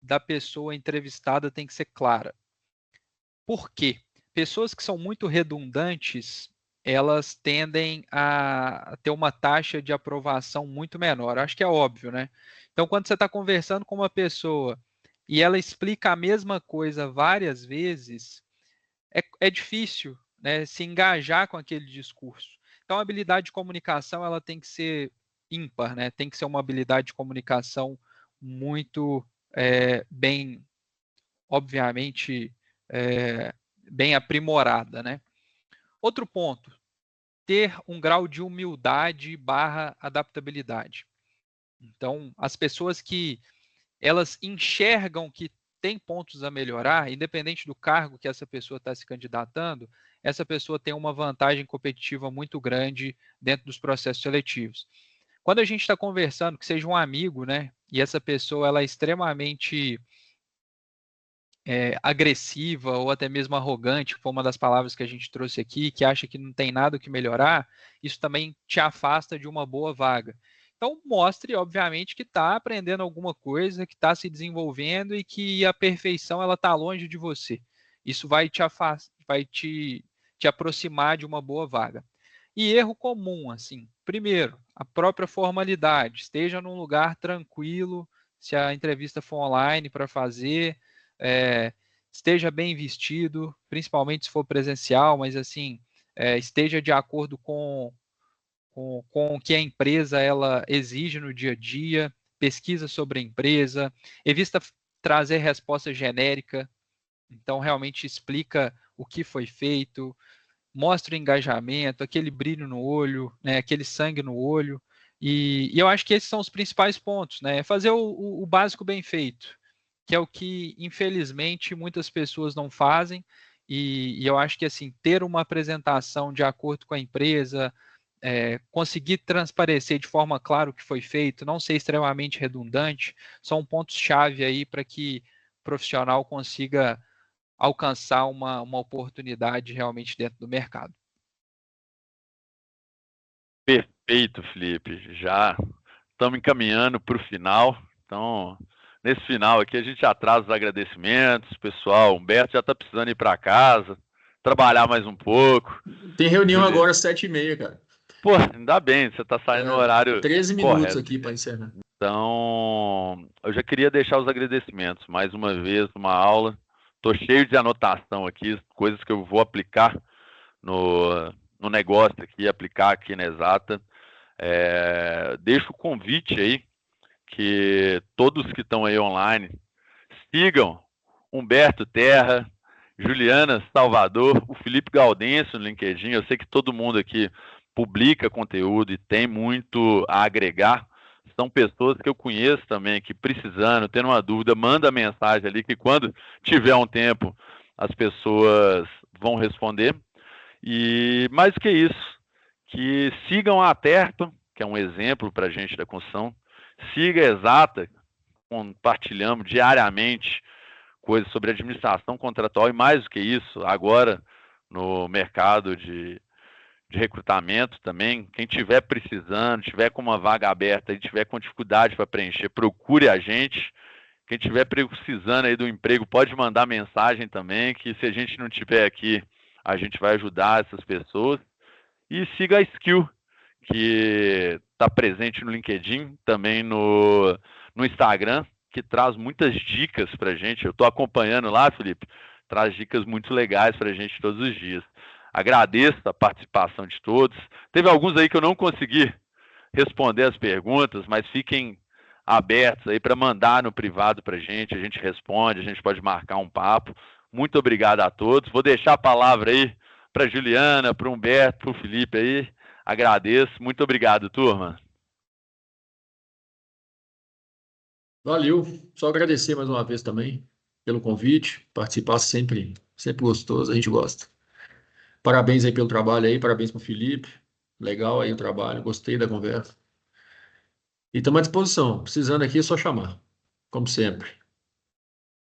da pessoa entrevistada tem que ser clara. Por quê? Pessoas que são muito redundantes, elas tendem a ter uma taxa de aprovação muito menor. Acho que é óbvio, né? Então, quando você está conversando com uma pessoa e ela explica a mesma coisa várias vezes, é difícil, né, se engajar com aquele discurso. Então, a habilidade de comunicação ela tem que ser ímpar, né? Tem que ser uma habilidade de comunicação muito bem, obviamente, bem aprimorada, né? Outro ponto, ter um grau de humildade / adaptabilidade. Então, as pessoas que elas enxergam que tem pontos a melhorar, independente do cargo que essa pessoa está se candidatando, essa pessoa tem uma vantagem competitiva muito grande dentro dos processos seletivos. Quando a gente está conversando, que seja um amigo, né, e essa pessoa ela é extremamente agressiva ou até mesmo arrogante, que foi uma das palavras que a gente trouxe aqui, que acha que não tem nada o que melhorar, isso também te afasta de uma boa vaga. Então, mostre, obviamente, que está aprendendo alguma coisa, que está se desenvolvendo e que a perfeição ela está longe de você. Isso vai te aproximar de uma boa vaga. E erro comum, assim, primeiro, a própria formalidade. Esteja num lugar tranquilo, se a entrevista for online para fazer, esteja bem vestido, principalmente se for presencial, mas assim, esteja de acordo com o que a empresa ela exige no dia a dia, pesquisa sobre a empresa, evita trazer resposta genérica, então realmente explica o que foi feito, mostra o engajamento, aquele brilho no olho, né, aquele sangue no olho, e eu acho que esses são os principais pontos, né, fazer o básico bem feito, que é o que, infelizmente, muitas pessoas não fazem, e eu acho que, assim, ter uma apresentação de acordo com a empresa, conseguir transparecer de forma clara o que foi feito, não ser extremamente redundante, são pontos-chave aí para que o profissional consiga alcançar uma oportunidade realmente dentro do mercado. Perfeito, Felipe. Já estamos encaminhando para o final. Então, nesse final aqui, a gente já traz os agradecimentos. Pessoal, Humberto já está precisando ir para casa, trabalhar mais um pouco. Tem reunião agora às 7h30, cara. Pô, ainda bem, você está saindo no horário 13 minutos correto. aqui para encerrar. Então, eu já queria deixar os agradecimentos. Mais uma vez, uma aula. Estou cheio de anotação aqui, coisas que eu vou aplicar no negócio aqui, aplicar aqui na Exata. Deixo o convite aí, que todos que estão aí online sigam Humberto Terra, Juliana Salvador, o Felipe Gaudêncio no LinkedIn. Eu sei que todo mundo aqui publica conteúdo e tem muito a agregar. São pessoas que eu conheço também, aqui precisando, tendo uma dúvida, manda mensagem ali, que quando tiver um tempo, as pessoas vão responder. E mais do que isso, que sigam a Terpa, que é um exemplo para a gente da construção. Siga a Exata, compartilhamos diariamente coisas sobre administração contratual e mais do que isso, agora no mercado de recrutamento também. Quem estiver precisando, tiver com uma vaga aberta e tiver com dificuldade para preencher, procure a gente. Quem estiver precisando aí do emprego, pode mandar mensagem também, que se a gente não estiver aqui, a gente vai ajudar essas pessoas. E siga a Skill, que está presente no LinkedIn, também no Instagram, que traz muitas dicas para a gente. Eu estou acompanhando lá, Felipe, traz dicas muito legais para a gente todos os dias. Agradeço a participação de todos. Teve alguns aí que eu não consegui responder as perguntas, mas fiquem abertos aí para mandar no privado para a gente responde, a gente pode marcar um papo. Muito obrigado a todos. Vou deixar a palavra aí para a Juliana, para o Humberto, para o Felipe aí. Agradeço. Muito obrigado, turma. Valeu. Só agradecer mais uma vez também pelo convite. Participar sempre gostoso, a gente gosta. Parabéns aí pelo trabalho aí, parabéns para o Felipe. Legal aí o trabalho, gostei da conversa. E estamos à disposição. Precisando aqui é só chamar, como sempre.